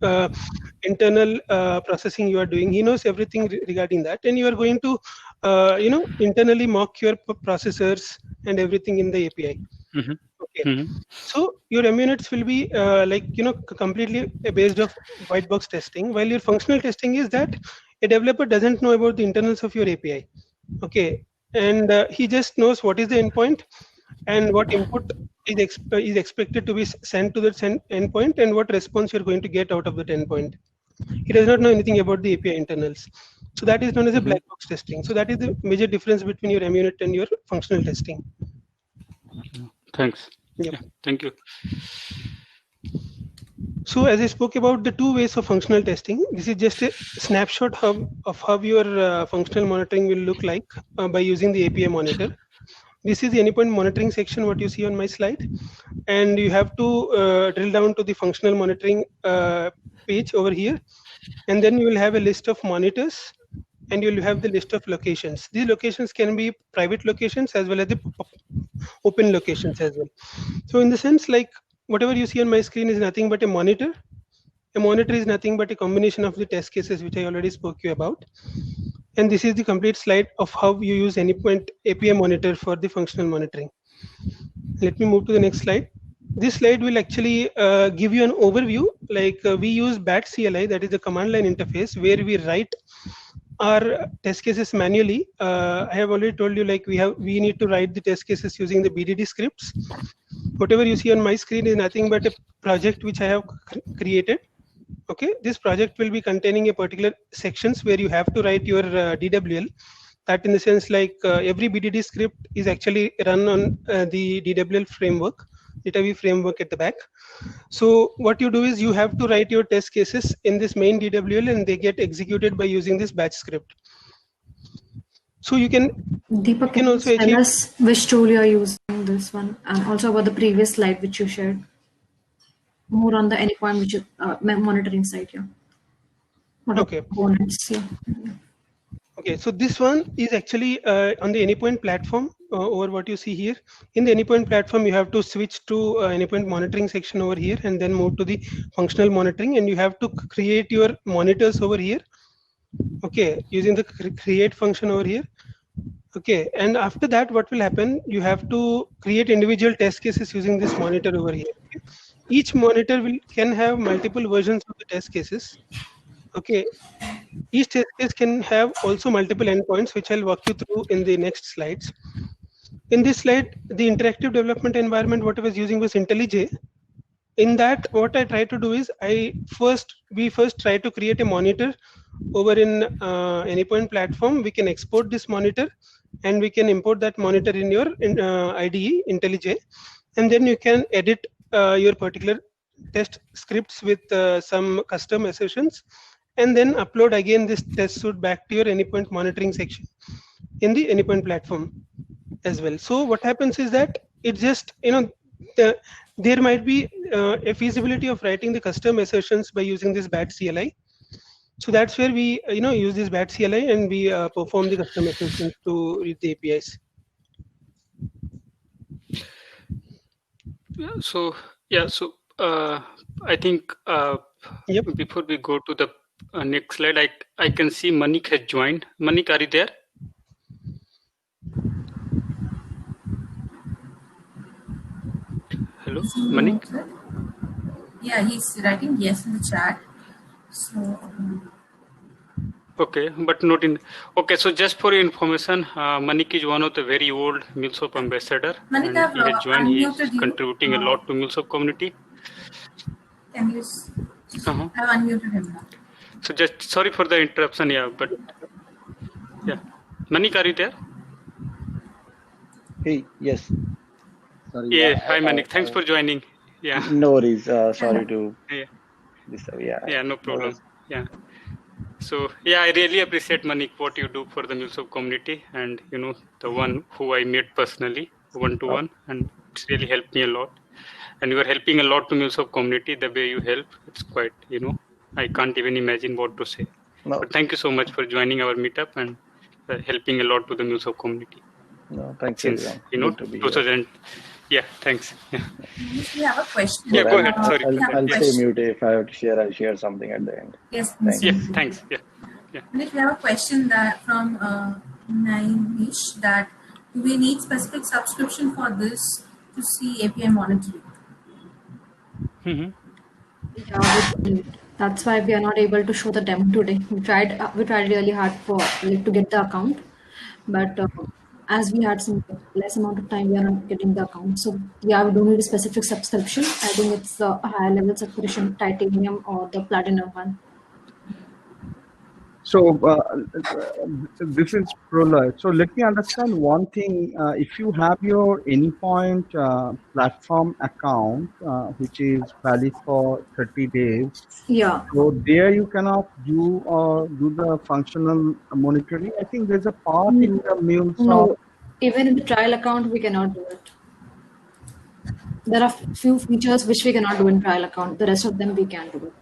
Speaker 4: internal processing you are doing. He knows everything regarding that, and you are going to, internally mock your processors and everything in the API. Okay. So your MUnits will be completely based off white box testing, while your functional testing is that A developer doesn't know about the internals of your API. Okay, and he just knows what is the endpoint and what input is expected to be sent to that endpoint and what response you're going to get out of that endpoint. He does not know anything about the API internals. So that is known as a black box testing. So that is the major difference between your MUnit and your functional testing.
Speaker 3: Thanks.
Speaker 4: Yep.
Speaker 3: Yeah, thank you.
Speaker 4: So as I spoke about the two ways of functional testing, this is just a snapshot of how your functional monitoring will look like by using the API monitor. This is the endpoint monitoring section, what you see on my slide. And you have to drill down to the functional monitoring page over here. And then you will have a list of monitors and you will have the list of locations. These locations can be private locations as well as the open locations as well. So in the sense, like whatever you see on my screen is nothing but a monitor. A monitor is nothing but a combination of the test cases which I already spoke to you about. And this is the complete slide of how you use endpoint API monitor for the functional monitoring. Let me move to the next slide. This slide will actually give you an overview. Like we use BAT CLI, that is the command line interface, where we write our test cases manually. I have already told you, like we need to write the test cases using the BDD scripts. Whatever you see on my screen is nothing but a project which I have created. Okay, this project will be containing a particular sections where you have to write your DWL. That in the sense, like every BDD script is actually run on the DWL framework, DataV framework at the back. So what you do is you have to write your test cases in this main DWL and they get executed by using this batch script. So you can
Speaker 1: Deepak, can you tell us which tool you are using this one, and also about the previous slide which you shared? More on the endpoint which monitoring side here. What
Speaker 4: okay.
Speaker 1: Components, yeah.
Speaker 4: Okay, so this one is actually on the Anypoint platform over what you see here. In the Anypoint platform, you have to switch to Anypoint monitoring section over here and then move to the functional monitoring, and you have to create your monitors over here. Okay, using the create function over here. Okay, and after that, what will happen? You have to create individual test cases using this monitor over here. Okay? Each monitor can have multiple versions of the test cases. Okay, each test case can have also multiple endpoints, which I'll walk you through in the next slides. In this slide, the interactive development environment, what I was using was IntelliJ. In that, what I try to do is we first try to create a monitor over in Anypoint platform. We can export this monitor and we can import that monitor in your IDE, IntelliJ, and then you can edit your particular test scripts with some custom assertions, and then upload again this test suite back to your Anypoint monitoring section in the Anypoint platform as well. So what happens is that it just, there might be a feasibility of writing the custom assertions by using this BAT CLI. So that's where we use this BAT CLI and we perform the custom assertions to read the APIs.
Speaker 3: So I think before we go to the next slide, I can see Manik has joined. Manik, are you there? Hello, Manik?
Speaker 2: Yeah, he's writing yes in the chat. So.
Speaker 3: Okay, but not in. Okay, so just for your information, Manik is one of the very old MuleSoft ambassador.
Speaker 2: Manik,
Speaker 3: and he has joined. He is contributing a lot to MuleSoft community.
Speaker 2: Can you? I've unmuted him now.
Speaker 3: So just sorry for the interruption, but Manik, are you there?
Speaker 9: Hey, yes. Sorry.
Speaker 3: Yeah, hi Manik. Thanks for joining. Yeah.
Speaker 9: No worries. Sorry to disturb.
Speaker 3: Yeah, no problem. Yeah. So I really appreciate Manik what you do for the MuleSoft community, and the one who I met personally one-to-one, and it's really helped me a lot. And you are helping a lot to MuleSoft community. The way you help, it's quite I can't even imagine what to say.
Speaker 9: No.
Speaker 3: But thank you so much for joining our meetup and helping a lot to the MuleSoft community.
Speaker 9: No, thanks.
Speaker 3: Since 2000. Yeah, thanks. Yeah.
Speaker 2: We have a question.
Speaker 3: Yeah, go ahead. Sorry.
Speaker 9: I'll stay mute. If I have to share, I'll share something at the end.
Speaker 2: Yes.
Speaker 9: Thanks.
Speaker 3: Yeah, thanks. Yeah.
Speaker 2: And if you have a question that from Naimish, that do we need specific subscription for this to see API monitoring?
Speaker 3: Mm-hmm.
Speaker 1: Yeah, That's why we are not able to show the demo today. We tried really hard for to get the account, but as we had some less amount of time, we are not getting the account. So yeah, we don't need a specific subscription. I think it's a higher level subscription, titanium or the platinum one.
Speaker 8: So this is Prolay. So let me understand one thing. If you have your Anypoint platform account, which is valid for 30 days,
Speaker 1: Yeah.
Speaker 8: so there you cannot do the functional monitoring. I think there's a part in the MuleSoft.
Speaker 1: No, even in the trial account, we cannot do it. There are few features which we cannot do in trial account. The rest of them we can do it.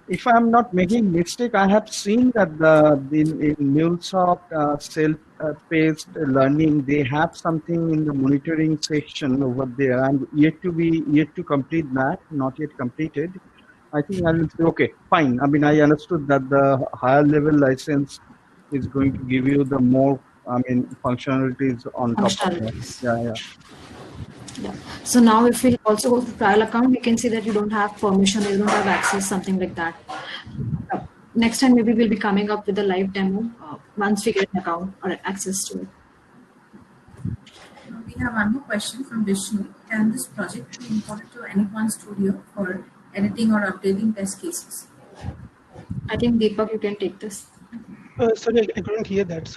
Speaker 8: If I'm not making mistake, I have seen that in MuleSoft self-paced learning, they have something in the monitoring section over there. I'm yet to complete that, not yet completed. I think I will say, okay, fine. I mean, I understood that the higher level license is going to give you the more, functionalities on top of that. Yeah.
Speaker 1: Yeah. So now if we also go to trial account, we can see that you don't have permission, you don't have access, something like that. Next time maybe we'll be coming up with a live demo once we get an account or access to it.
Speaker 2: We have one more question from Vishnu. Can this project be imported to Anypoint Studio for editing or updating test cases?
Speaker 1: I think Deepak, you can take this.
Speaker 4: Sorry, I couldn't hear that.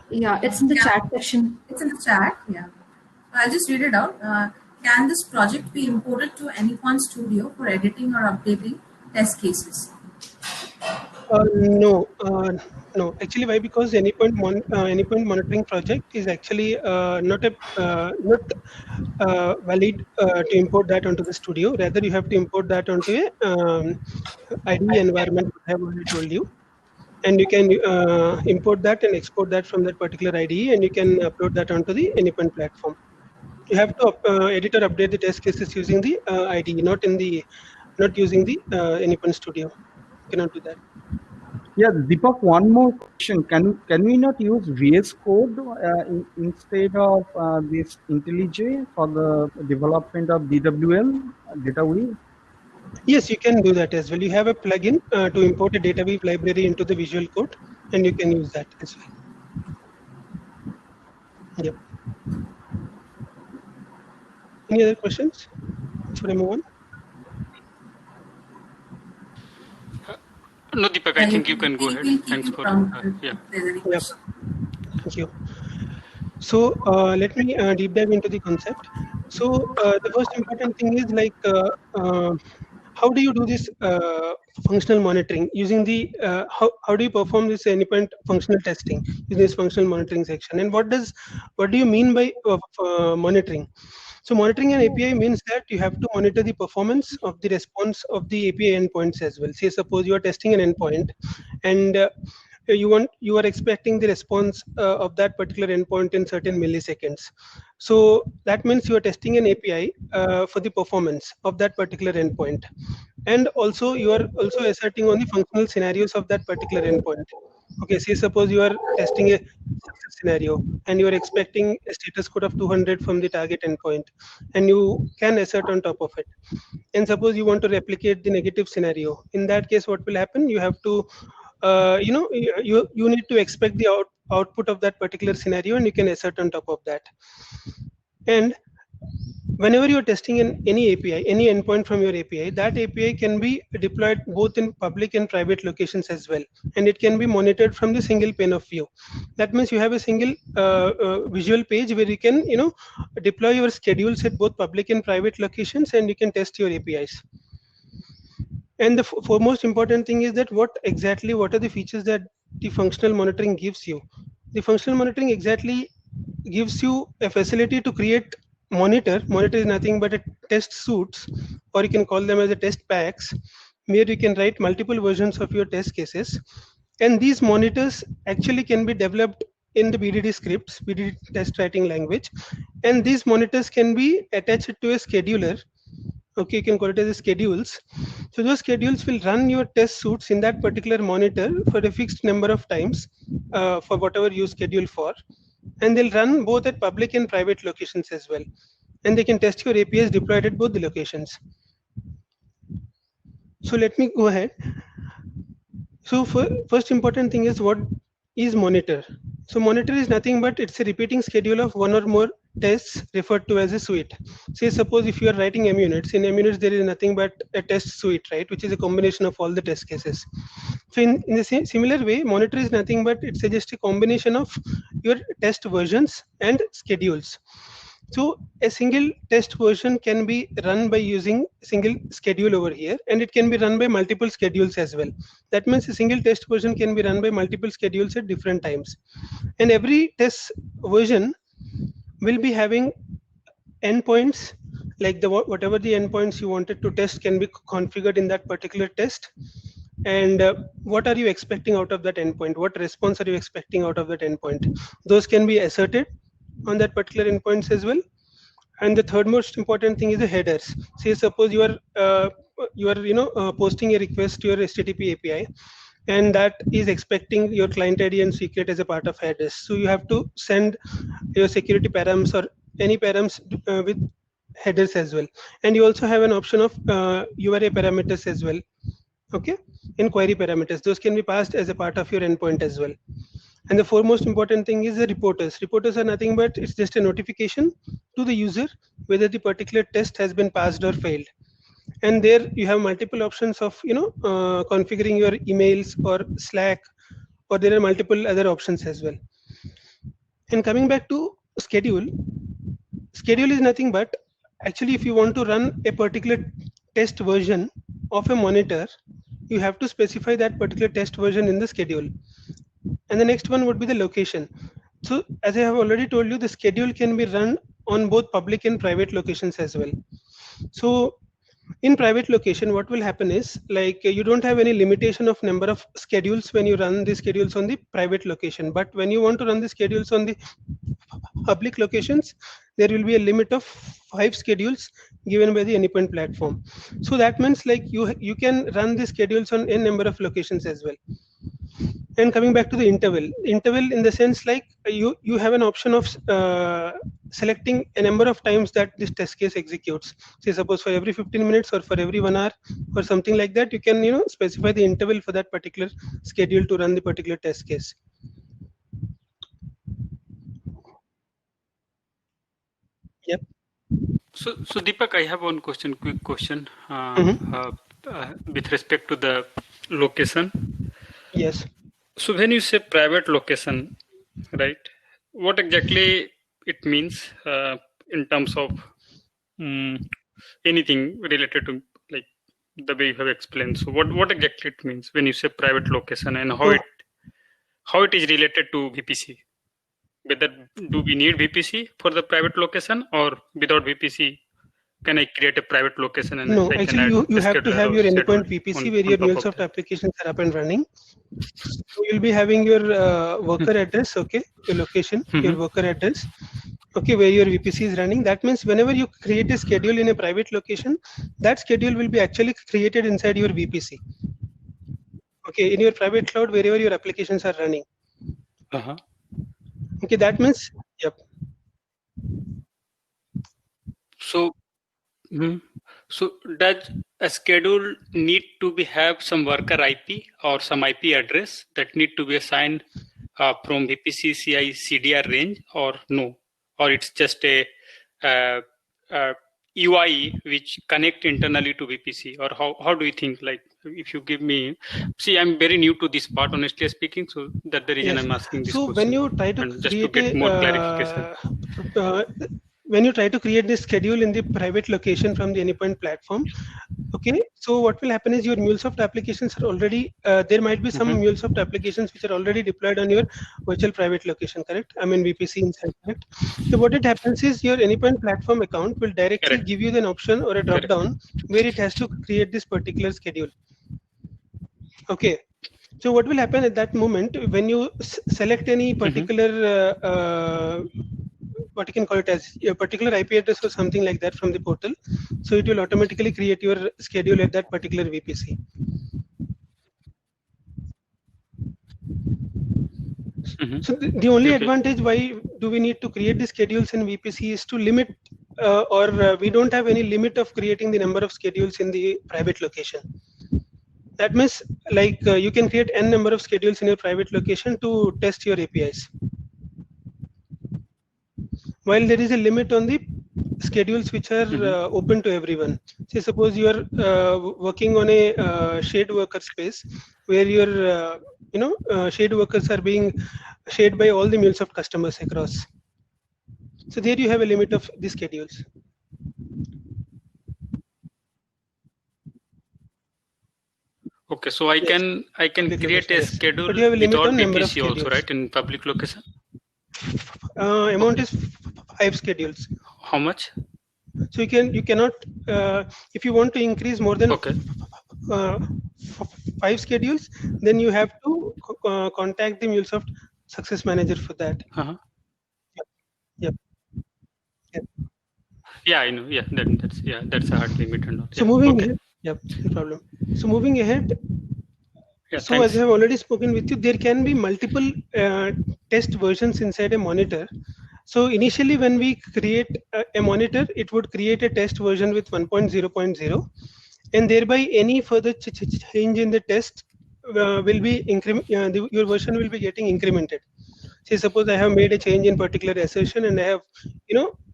Speaker 1: Yeah, it's in the chat section.
Speaker 2: It's in the chat, yeah. I'll just read it out. Can this project be imported to Anypoint Studio for editing or updating test cases?
Speaker 4: No. Actually, why? Because Anypoint monitoring project is actually not valid to import that onto the studio. Rather, you have to import that onto a IDE environment. I have already told you, and you can import that and export that from that particular IDE, and you can upload that onto the Anypoint platform. You have to edit or update the test cases using the IDE, not using the Anypoint Studio. You cannot do that.
Speaker 8: Yeah, Deepak, one more question. Can we not use VS Code instead of this IntelliJ for the development of DWL, DataWeave?
Speaker 4: Yes, you can do that as well. You have a plugin to import a DataWeave library into the Visual Code, and you can use that as well. Yep. Any other questions? Should I move on?
Speaker 3: No, Deepak, I think you can go ahead. Thanks for
Speaker 4: Yep. Thank you. So let me deep dive into the concept. So the first important thing is how do you do this functional monitoring using the how do you perform this Anypoint functional testing using this functional monitoring section, and what do you mean by monitoring? So monitoring an API means that you have to monitor the performance of the response of the API endpoints as well. Say suppose you are testing an endpoint, and you are expecting the response of that particular endpoint in certain milliseconds. So that means you are testing an API for the performance of that particular endpoint, and also you are also asserting on the functional scenarios of that particular endpoint. Okay, say suppose you are testing a success scenario and you are expecting a status code of 200 from the target endpoint, and you can assert on top of it. And suppose you want to replicate the negative scenario. In that case, what will happen? You have to you need to expect the output of that particular scenario, and you can assert on top of that. And whenever you're testing any API, any endpoint from your API, that API can be deployed both in public and private locations as well, and it can be monitored from the single pane of view. That means you have a single visual page where you can deploy your schedules at both public and private locations, and you can test your APIs. And the foremost important thing is that what are the features that the functional monitoring gives you? The functional monitoring exactly gives you a facility to create monitor. Monitor is nothing but a test suites, or you can call them as a test packs, where you can write multiple versions of your test cases. And these monitors actually can be developed in the BDD scripts, BDD test writing language. And these monitors can be attached to a scheduler. Okay, you can call it as schedules. So those schedules will run your test suites in that particular monitor for a fixed number of times for whatever you schedule for. And they'll run both at public and private locations as well. And they can test your APIs deployed at both the locations. So let me go ahead. So first important thing is what is monitor. So monitor is nothing but it's a repeating schedule of one or more tests referred to as a suite. Say suppose if you are writing MUnits, in MUnits there is nothing but a test suite, right, which is a combination of all the test cases. So in the similar way, monitor is nothing but it's just a combination of your test versions and schedules. So a single test version can be run by using single schedule over here, and it can be run by multiple schedules as well. That means a single test version can be run by multiple schedules at different times. And every test version will be having endpoints, like whatever the endpoints you wanted to test can be configured in that particular test. And what are you expecting out of that endpoint? What response are you expecting out of that endpoint? Those can be asserted on that particular endpoints as well. And the third most important thing is the headers. Say suppose you are posting a request to your HTTP API, and that is expecting your client ID and secret as a part of headers. So you have to send your security params or any params with headers as well. And you also have an option of URA parameters as well. Okay, in query parameters, those can be passed as a part of your endpoint as well. And the foremost important thing is the reporters. Reporters are nothing but it's just a notification to the user whether the particular test has been passed or failed. And there you have multiple options of configuring your emails or Slack, or there are multiple other options as well. And coming back to schedule, schedule is nothing but actually if you want to run a particular test version of a monitor, you have to specify that particular test version in the schedule. And the next one would be the location. So as I have already told you, the schedule can be run on both public and private locations as well. So in private location, what will happen is like you don't have any limitation of number of schedules when you run the schedules on the private location. But when you want to run the schedules on the public locations, there will be a limit of 5 schedules given by the endpoint platform. So that means like you can run the schedules on a number of locations as well. And coming back to the interval in the sense like you have an option of selecting a number of times that this test case executes. Say suppose for every 15 minutes or for every 1 hour or something like that, you can specify the interval for that particular schedule to run the particular test case. Yep.
Speaker 3: So Deepak, I have one question, quick question with respect to the location.
Speaker 4: Yes.
Speaker 3: So when you say private location, right, what exactly it means in terms of anything related to like the way you have explained? So what exactly it means when you say private location, and how it is related to VPC? Whether do we need VPC for the private location, or without VPC can I create a private location? And
Speaker 4: no, actually you have to have your endpoint VPC where your MuleSoft applications are up and running. So you'll be having your worker address, okay, your location, your worker address, okay, where your VPC is running. That means whenever you create a schedule in a private location, that schedule will be actually created inside your VPC. Okay, in your private cloud, wherever your applications are running. Okay, that means, yep.
Speaker 3: So does a schedule need to have some worker IP or some IP address that need to be assigned from VPC CI CDR range, or no? Or it's just a UI which connect internally to VPC, or how do you think? Like, if you give me, see, I'm very new to this part, honestly speaking, so that's the reason I'm asking this question.
Speaker 4: So when you try to
Speaker 3: just to get more clarification.
Speaker 4: When you try to create this schedule in the private location from the endpoint platform, okay, so what will happen is your MuleSoft applications are already, there might be some MuleSoft applications which are already deployed on your virtual private location, correct? I mean VPC inside, correct? So what it happens is your endpoint platform account will directly give you an option or a drop down where it has to create this particular schedule. Okay. So what will happen at that moment when you select any particular what you can call it as a particular IP address or something like that from the portal, so it will automatically create your schedule at that particular VPC. So the only advantage why do we need to create the schedules in VPC is to limit we don't have any limit of creating the number of schedules in the private location. That means like you can create n number of schedules in your private location to test your APIs. While there is a limit on the schedules which are open to everyone. Say suppose you are working on a shared worker space where your shared workers are being shared by all the MuleSoft customers across. So there you have a limit of the schedules.
Speaker 3: Okay, so I can create a
Speaker 4: Yes.
Speaker 3: schedule
Speaker 4: But you have a limit
Speaker 3: without
Speaker 4: on number of
Speaker 3: VPC also,
Speaker 4: schedules.
Speaker 3: right? In public location.
Speaker 4: Amount is 5 schedules.
Speaker 3: How much?
Speaker 4: So you cannot if you want to increase more than 5 schedules, then you have to contact the MuleSoft Success Manager for that. Yep.
Speaker 3: Yeah, I know. Yeah, that's a hard limit and all.
Speaker 4: So moving ahead, no problem. So moving ahead, so
Speaker 3: thanks.
Speaker 4: as I have already spoken with you, there can be multiple test versions inside a monitor. So initially, when we create a monitor, it would create a test version with 1.0.0, and thereby any further change in the test will be your version will be getting incremented. Say suppose I have made a change in particular assertion and I have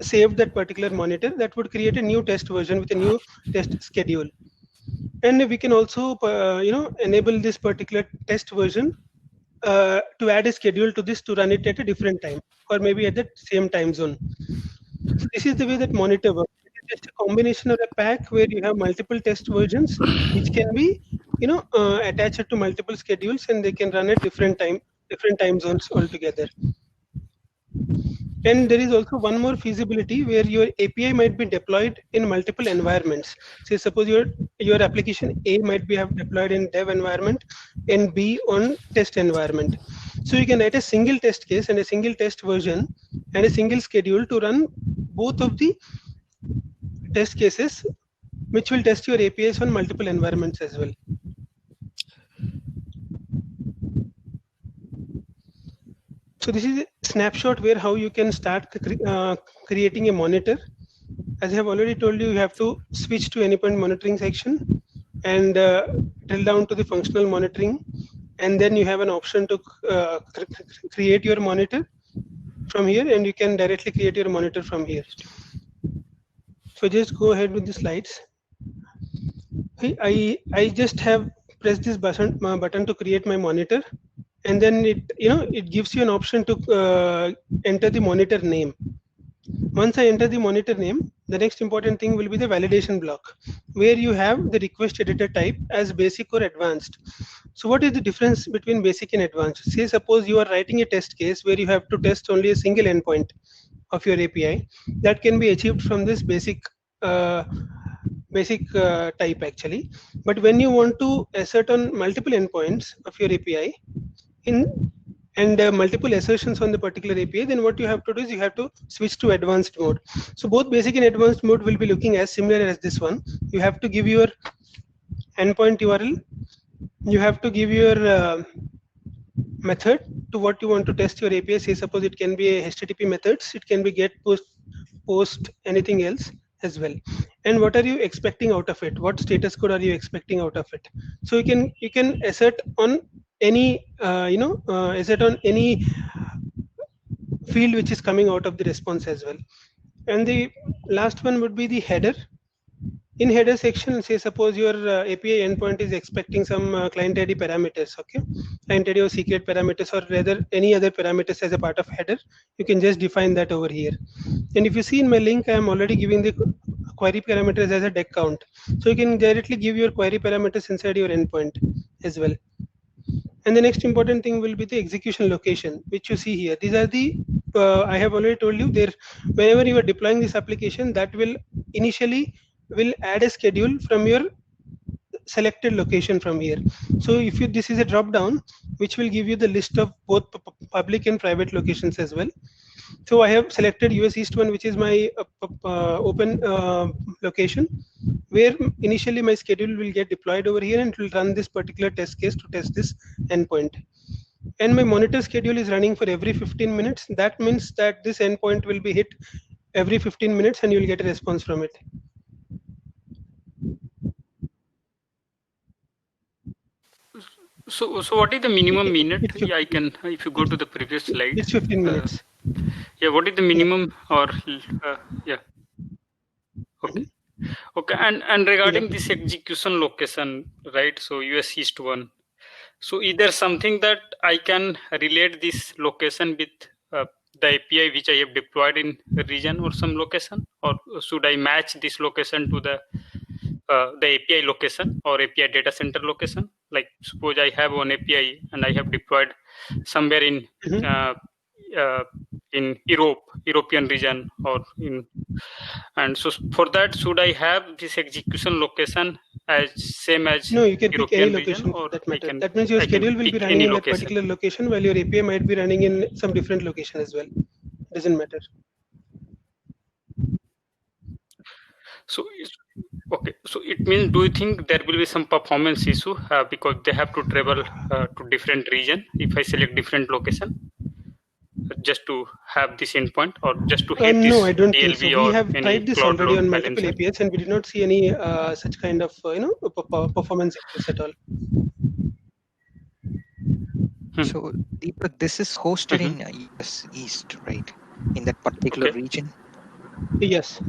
Speaker 4: saved that particular monitor, that would create a new test version with a new test schedule. And we can also enable this particular test version to add a schedule to this to run it at a different time or maybe at the same time zone. So this is the way that monitor works. It is just a combination of a pack where you have multiple test versions which can be attached to multiple schedules, and they can run at different time zones altogether. And there is also one more feasibility where your API might be deployed in multiple environments. Say suppose your application A might be have deployed in dev environment and B on test environment. So you can write a single test case and a single test version and a single schedule to run both of the test cases, which will test your APIs on multiple environments as well. So this is a snapshot where how you can start creating a monitor. As I have already told you, you have to switch to endpoint monitoring section and drill down to the functional monitoring, and then you have an option to create your monitor from here, and you can directly create your monitor from here. So just go ahead with the slides. I just have pressed this button to create my monitor. And then it gives you an option to enter the monitor name. Once I enter the monitor name, the next important thing will be the validation block, where you have the request editor type as basic or advanced. So what is the difference between basic and advanced? Say suppose you are writing a test case where you have to test only a single endpoint of your API. That can be achieved from this basic type actually. But when you want to assert on multiple endpoints of your API, and multiple assertions on the particular API, then what you have to do is you have to switch to advanced mode. So both basic and advanced mode will be looking as similar as this one. You have to give your endpoint URL. You have to give your method to what you want to test your API. Say suppose it can be a HTTP methods. It can be get, post, anything else as well. And what are you expecting out of it? What status code are you expecting out of it? So you can assert on any assert on any field which is coming out of the response as well. And the last one would be the header. In header section, say suppose your API endpoint is expecting some client ID parameters, okay? Client ID or secret parameters, or rather any other parameters as a part of header, you can just define that over here. And if you see in my link, I am already giving the query parameters as a deck count. So you can directly give your query parameters inside your endpoint as well. And the next important thing will be the execution location, which you see here. These are the, I have already told you there, whenever you are deploying this application, that will initially add a schedule from your selected location from here. So if this is a drop down, which will give you the list of both public and private locations as well. So I have selected US East 1, which is my open location, where initially my schedule will get deployed over here and it will run this particular test case to test this endpoint. And my monitor schedule is running for every 15 minutes. That means that this endpoint will be hit every 15 minutes and you will get a response from it.
Speaker 3: So what is the minimum minute?
Speaker 4: It's
Speaker 3: Yeah, I can. If you go to the previous slide.
Speaker 4: It's 15 minutes.
Speaker 3: Yeah, what is the minimum or yeah? Okay. Okay, and regarding this execution location, right? So US East 1. So is there something that I can relate this location with the API which I have deployed in the region or some location, or should I match this location to the API location or API data center location? Like suppose I have one API and I have deployed somewhere in European region, or in, and so for that should I have this execution location as same as
Speaker 4: No, you can pick
Speaker 3: European
Speaker 4: any
Speaker 3: region,
Speaker 4: location
Speaker 3: or
Speaker 4: for that
Speaker 3: I
Speaker 4: matter.
Speaker 3: can,
Speaker 4: That means your
Speaker 3: I can
Speaker 4: schedule will be
Speaker 3: pick
Speaker 4: running
Speaker 3: any
Speaker 4: in that
Speaker 3: location.
Speaker 4: particular location, while your API might be running in some different location as well. Doesn't matter.
Speaker 3: So okay, so it means, do you think there will be some performance issue because they have to travel to different region if I select different location just to have this endpoint, or just to hit
Speaker 4: No,
Speaker 3: this
Speaker 4: I don't
Speaker 3: DLB
Speaker 4: think so. We
Speaker 3: or
Speaker 4: have
Speaker 3: any
Speaker 4: tried this
Speaker 3: cloud
Speaker 4: already
Speaker 3: load
Speaker 4: on multiple
Speaker 3: balancer?
Speaker 4: APIs, and we did not see any such kind of performance issues at all.
Speaker 10: So Deepak, this is hosted in US East, right? In that particular region.
Speaker 4: Yes.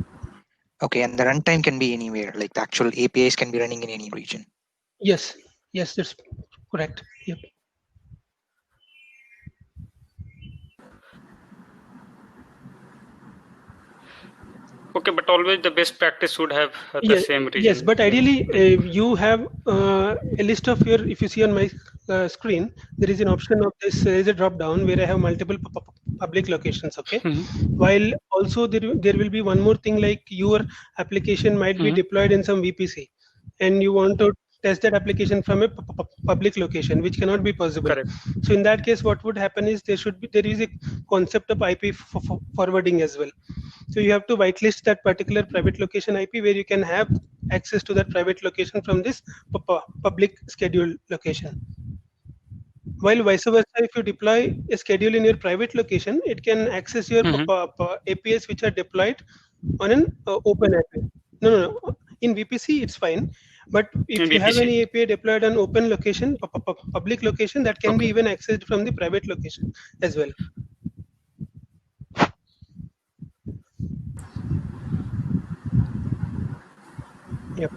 Speaker 10: Okay, and the runtime can be anywhere. Like the actual APIs can be running in any region.
Speaker 4: Yes. Yes, that's correct. Yep.
Speaker 3: Okay, but always the best practice would have the same region.
Speaker 4: Yes, but ideally you have a list of your, if you see on my screen, there is an option of this, there is a drop down where I have multiple public locations, okay? While also there will be one more thing, like your application might be deployed in some VPC and you want to test that application from a public location, which cannot be possible.
Speaker 3: Correct.
Speaker 4: So in that case, what would happen is there is a concept of IP forwarding as well. So you have to whitelist that particular private location IP where you can have access to that private location from this public schedule location. While vice versa, if you deploy a schedule in your private location, it can access your APIs which are deployed on an open API. No. In VPC, it's fine. But if you have any API deployed on open location, public location, that can be even accessed from the private location as well. Yep.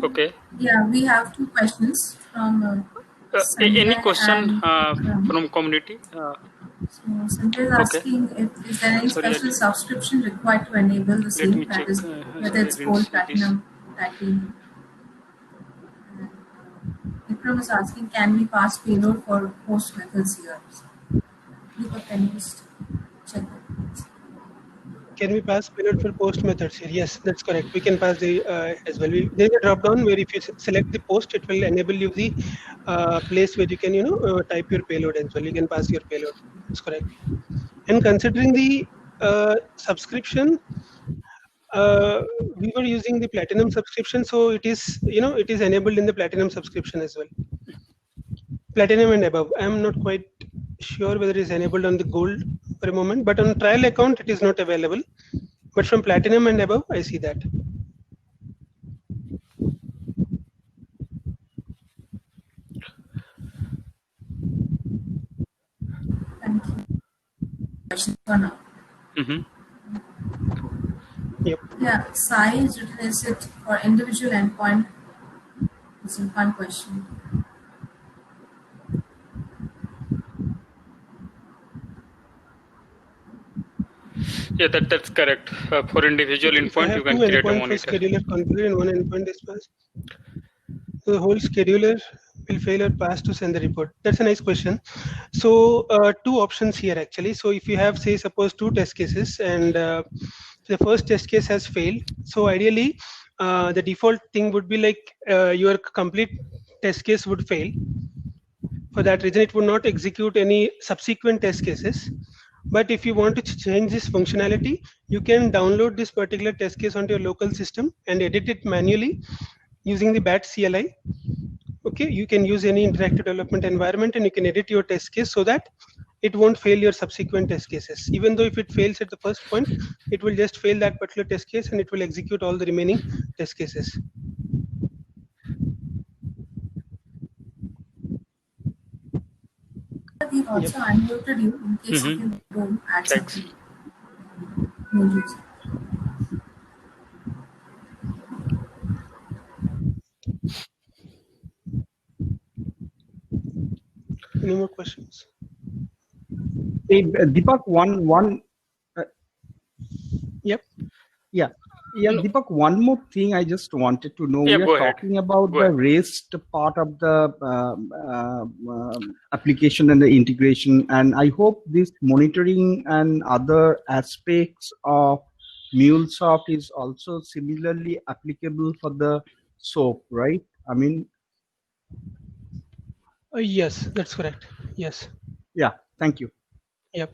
Speaker 3: Okay.
Speaker 2: Yeah, we have two questions from
Speaker 3: any question from community?
Speaker 2: So Sanjay is asking if is there any special subscription required to enable the same, that is, whether it's gold, platinum, platinum. Vikram is asking, can we pass payload for post methods here? Deepak, can you just check that?
Speaker 4: Can we pass payload for post methods here? Yes, that's correct. We can pass the as well. There's a drop down where if you select the post, it will enable you the place where you can type your payload as well. You can pass your payload. That's correct. And considering the subscription, we were using the platinum subscription, so it is it is enabled in the platinum subscription as well. Platinum and above. I am not quite sure whether it is enabled on the gold for a moment, but on trial account it is not available. But from platinum and above, I see that.
Speaker 2: Thank you. Question for now.
Speaker 4: Yep.
Speaker 2: Yeah, Sai is written, is it for individual endpoint? It's a fun question.
Speaker 3: Yeah, that's correct. For individual endpoint, you can create a monitor.
Speaker 4: Scheduler configured in one endpoint is passed. So the whole scheduler will fail or pass to send the report. That's a nice question. So two options here actually. So if you have, say, suppose two test cases and the first test case has failed. So ideally, the default thing would be like your complete test case would fail. For that reason, it would not execute any subsequent test cases. But if you want to change this functionality, you can download this particular test case onto your local system and edit it manually using the BAT CLI. Okay, you can use any interactive development environment and you can edit your test case so that it won't fail your subsequent test cases. Even though if it fails at the first point, it will just fail that particular test case and it will execute all the remaining test cases.
Speaker 2: we also unmuted you in case if you don't add
Speaker 3: Thanks.
Speaker 2: something. No use.
Speaker 4: Any more questions?
Speaker 8: Hey, Deepak, one. Yep. Yeah. Yeah,
Speaker 3: No.
Speaker 8: Deepak, one more thing I just wanted to know.
Speaker 3: Yeah,
Speaker 8: We
Speaker 3: go
Speaker 8: are
Speaker 3: ahead.
Speaker 8: talking about
Speaker 3: Go
Speaker 8: the
Speaker 3: ahead.
Speaker 8: REST part of the application and the integration, and I hope this monitoring and other aspects of MuleSoft is also similarly applicable for the SOAP, right? I mean,
Speaker 4: Yes, that's correct. Yes.
Speaker 8: yeah, thank you.
Speaker 4: Yep.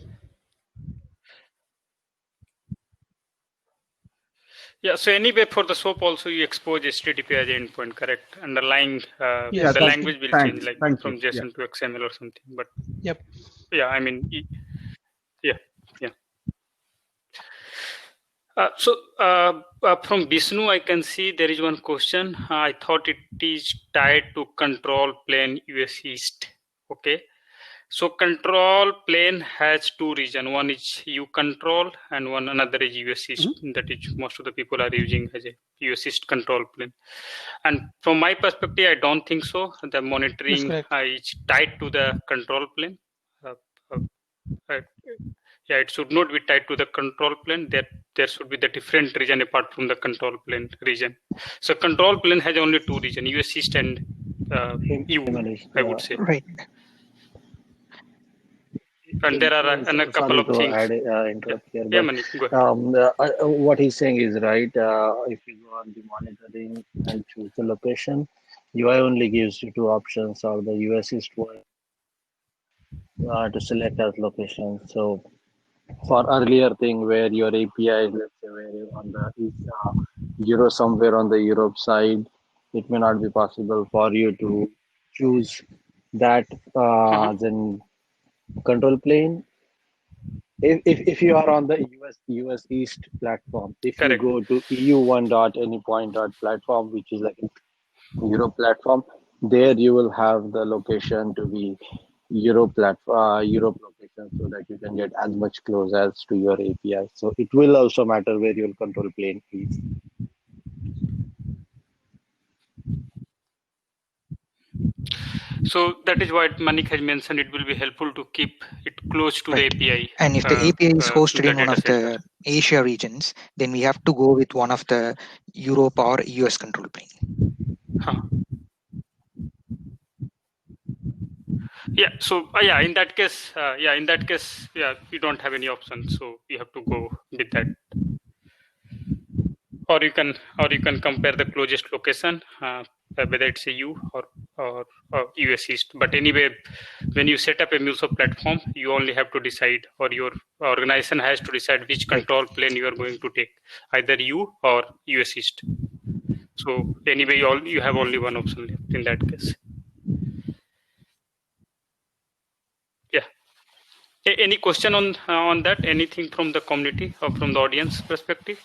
Speaker 3: Yeah, so anyway, for the SOAP also you expose HTTP as an endpoint, correct? Underlying
Speaker 4: Yes,
Speaker 3: the
Speaker 4: that's-
Speaker 3: language will change, like
Speaker 8: thank
Speaker 3: from
Speaker 8: you.
Speaker 3: JSON to XML or something. But
Speaker 4: Yep.
Speaker 3: yeah, I mean, yeah. From Vishnu, I can see there is one question. I thought it is tied to control plane US East. Okay. So control plane has two regions. One is U control and another is US East. That is most of the people are using as a US East control plane. And from my perspective, I don't think so. The monitoring is tied to the control plane. Yeah, it should not be tied to the control plane. There should be the different region apart from the control plane region. So control plane has only two regions, US East and EU, I would say.
Speaker 10: Right.
Speaker 3: And there are a couple of things.
Speaker 9: Interrupt here,
Speaker 3: Yeah,
Speaker 9: but,
Speaker 3: Manik, go ahead.
Speaker 9: what he's saying is right. If you go on the monitoring and choose the location, UI only gives you two options, or the US East one to select as location. So for earlier thing where your API is, let's say, where you're on the Euro somewhere on the Europe side, it may not be possible for you to choose that then control plane. If you are on the US East platform, if
Speaker 3: Correct.
Speaker 9: you go to EU1.anypoint.platform, which is like a Europe platform, there you will have the location to be Europe location, so that you can get as much close as to your API. So it will also matter where your control plane is.
Speaker 3: So that is what Manik has mentioned. It will be helpful to keep it close to the API.
Speaker 10: And if the API is hosted in one
Speaker 3: data
Speaker 10: of
Speaker 3: center.
Speaker 10: the Asia regions, then we have to go with one of the Europe or US control plane.
Speaker 3: Yeah. So in that case, you don't have any option. So you have to go with that. Or you can compare the closest location, whether it's a U or US East. But anyway, when you set up a MuleSoft platform, you only have to decide, or your organization has to decide which control plane you are going to take, either U or US East. So anyway, you have only one option left in that case. Yeah. Any question on that? Anything from the community or from the audience perspective?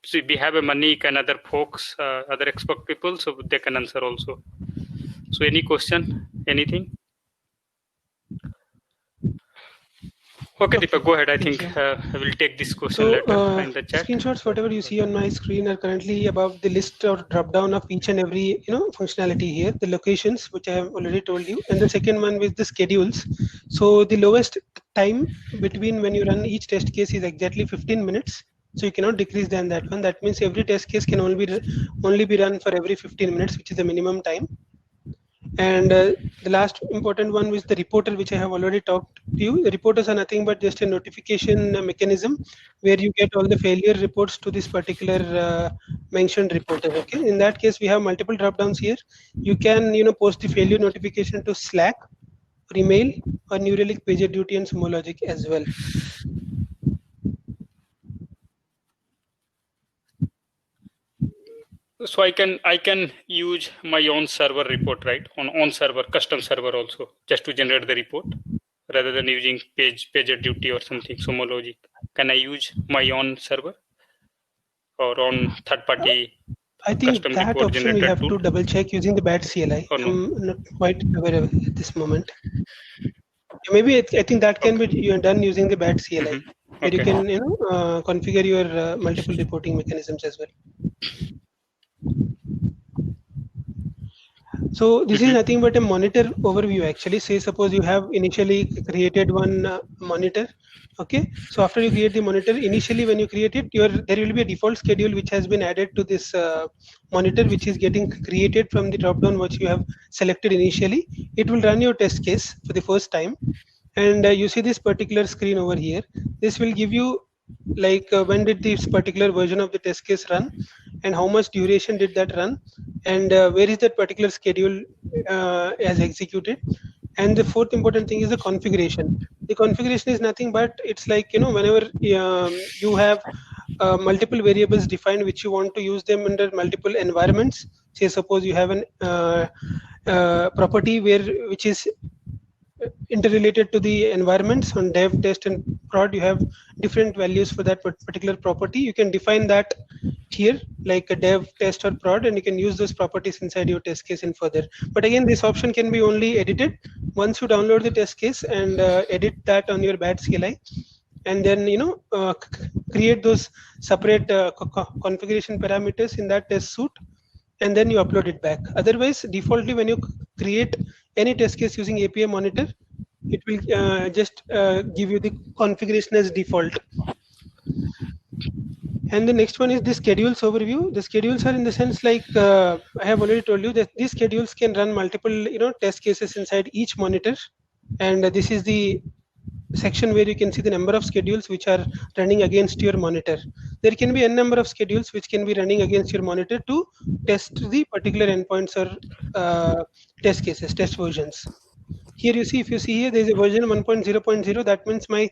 Speaker 3: So we have a Manik and other folks, other expert people, so they can answer also. So any question, anything? Okay, Deepak, go ahead. I think I will take this question later in the chat.
Speaker 4: Screenshots, whatever you see on my screen, are currently above the list or drop down of each and every functionality here. The locations, which I have already told you, and the second one with the schedules. So the lowest time between when you run each test case is exactly 15 minutes. So you cannot decrease than that one. That means every test case can only be run for every 15 minutes, which is the minimum time. And the last important one was the reporter, which I have already talked to you. The reporters are nothing but just a notification mechanism where you get all the failure reports to this particular mentioned reporter. Okay. In that case, we have multiple drop downs here. You can post the failure notification to Slack, or email, or New Relic, PagerDuty, and Sumo Logic as well.
Speaker 3: So I can use my own server report, right? On server, custom server also, just to generate the report, rather than using PagerDuty or something, Sumo Logic. Can I use my own server or on third party?
Speaker 4: I think that option we have to double check using the BAT CLI. I'm not quite aware of it at this moment. maybe I think that can be done using the BAT CLI, where you
Speaker 3: Okay.
Speaker 4: can configure your multiple reporting mechanisms as well. So this is nothing but a monitor overview actually. Say suppose you have initially created one monitor. Okay, so after you create the monitor, initially when you create it, there will be a default schedule which has been added to this monitor, which is getting created from the drop down which you have selected initially. It will run your test case for the first time, and you see this particular screen over here. This will give you like when did this particular version of the test case run, and how much duration did that run, and where is that particular schedule as executed. And the fourth important thing is the configuration. The configuration is nothing but it's like whenever you have multiple variables defined which you want to use them under multiple environments. Say suppose you have an property which is interrelated to the environments on dev, test, and prod. You have different values for that particular property. You can define that here like a dev, test, or prod, and you can use those properties inside your test case and further. But again, this option can be only edited once you download the test case and edit that on your BAT CLI, and then create those separate configuration parameters in that test suite, and then you upload it back. Otherwise, defaultly when you create any test case using API monitor, it will just give you the configuration as default. And the next one is the schedules overview. The schedules are in the sense like I have already told you that these schedules can run multiple test cases inside each monitor, and this is the section where you can see the number of schedules which are running against your monitor. There can be n number of schedules which can be running against your monitor to test the particular endpoints or test cases, test versions. Here you see, if you see here, there is a version 1.0.0. That means my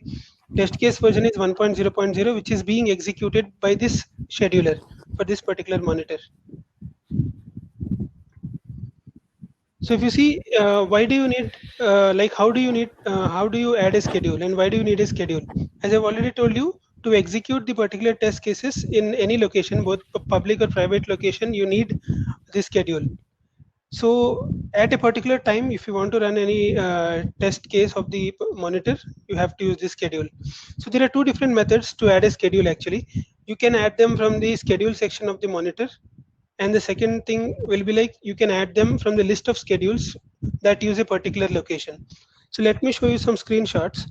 Speaker 4: test case version is 1.0.0, which is being executed by this scheduler for this particular monitor. So if you see, why do you need, how do you add a schedule, and why do you need a schedule? As I've already told you, to execute the particular test cases in any location, both public or private location, you need this schedule. So at a particular time, if you want to run any test case of the monitor, you have to use this schedule. So there are two different methods to add a schedule actually. You can add them from the schedule section of the monitor. And the second thing will be like you can add them from the list of schedules that use a particular location. So let me show you some screenshots,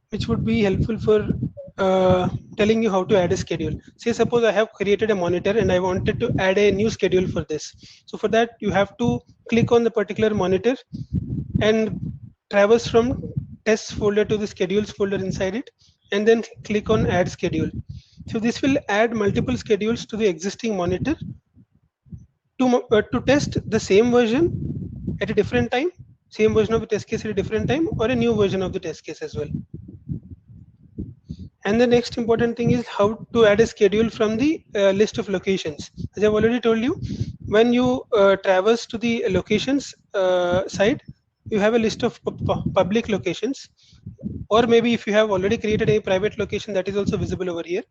Speaker 4: which would be helpful for telling you how to add a schedule. Say suppose I have created a monitor and I wanted to add a new schedule for this. So for that, you have to click on the particular monitor and traverse from tests folder to the schedules folder inside it, and then click on add schedule. So this will add multiple schedules to the existing monitor to test the same version at a different time, same version of the test case at a different time, or a new version of the test case as well. And the next important thing is how to add a schedule from the list of locations. As I've already told you, when you traverse to the locations side, you have a list of public locations, or maybe if you have already created a private location, that is also visible over here.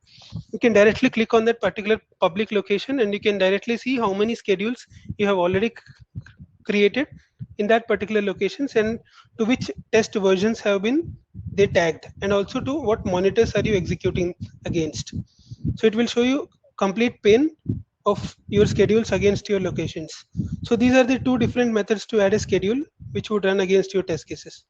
Speaker 4: You can directly click on that particular public location and you can directly see how many schedules you have already created in that particular locations and to which test versions have been they tagged, and also to what monitors are you executing against. So it will show you complete pane of your schedules against your locations. So these are the two different methods to add a schedule which would run against your test cases.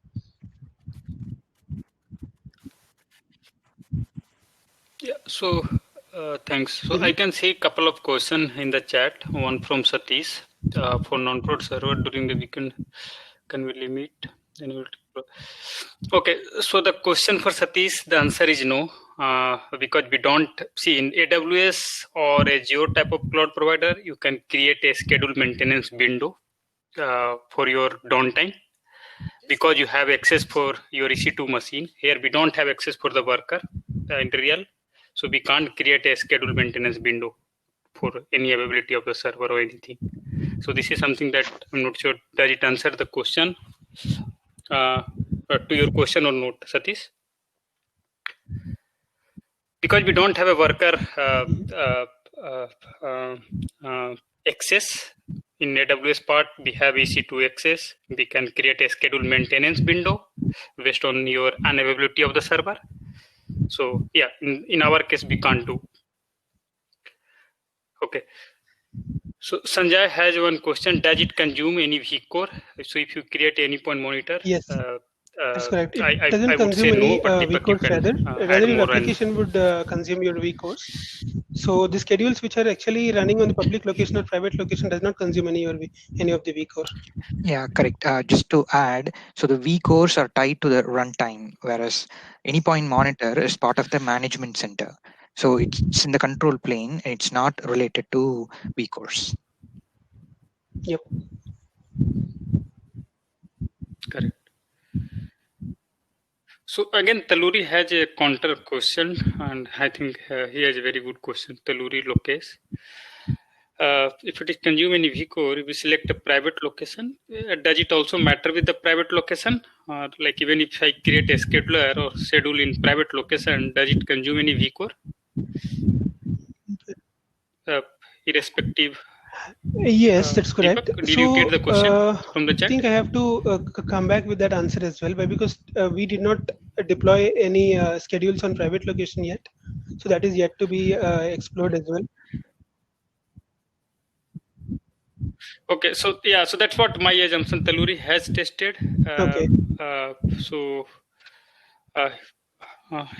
Speaker 3: Yeah, so thanks. So I can see a couple of questions in the chat. One from Satish for non-prod server during the weekend. Can we limit? Okay, so the question for Satish, the answer is no, because we don't see in AWS or Azure type of cloud provider, you can create a schedule maintenance window for your downtime because you have access for your EC2 machine. Here we don't have access for the worker in real, so we can't create a schedule maintenance window for any availability of the server or anything. So this is something that I'm not sure, does it answer the question to your question or not, Satish? Because we don't have a worker access, in AWS part, we have EC2 access. We can create a schedule maintenance window based on your unavailability of the server. So yeah, in our case, we can't do. Okay. So Sanjay has one question. Does it consume any vCore? So if you create any point monitor,
Speaker 4: Yes, that's correct. It
Speaker 3: I
Speaker 4: doesn't
Speaker 3: would
Speaker 4: consume
Speaker 3: say no,
Speaker 4: any
Speaker 3: but Deepak, you
Speaker 4: vCores rather.
Speaker 3: can
Speaker 4: Rather,
Speaker 3: add
Speaker 4: your
Speaker 3: more.
Speaker 4: application would consume your vCores. So the schedules which are actually running on the public location or private location does not consume any of the vCore.
Speaker 10: Yeah, correct. Just to add, so the vCores are tied to the runtime, whereas Anypoint Monitor is part of the management center. So it's in the control plane. And it's not related to vCores.
Speaker 4: Yep.
Speaker 3: Correct. So again, Taluri has a counter question, and I think he has a very good question. Taluri Lokesh. If it is consume any vCore, if we select a private location, does it also matter with the private location? Like even if I create a scheduler or schedule in private location, does it consume any vCore? Irrespective.
Speaker 4: Yes, that's correct.
Speaker 3: Deepak, did you get the question from the chat?
Speaker 4: I think I have to come back with that answer as well, because we did not deploy any schedules on private location yet. So that is yet to be explored as well.
Speaker 3: Okay, so yeah, so that's what my assumption. Taluri has tested.
Speaker 4: Okay.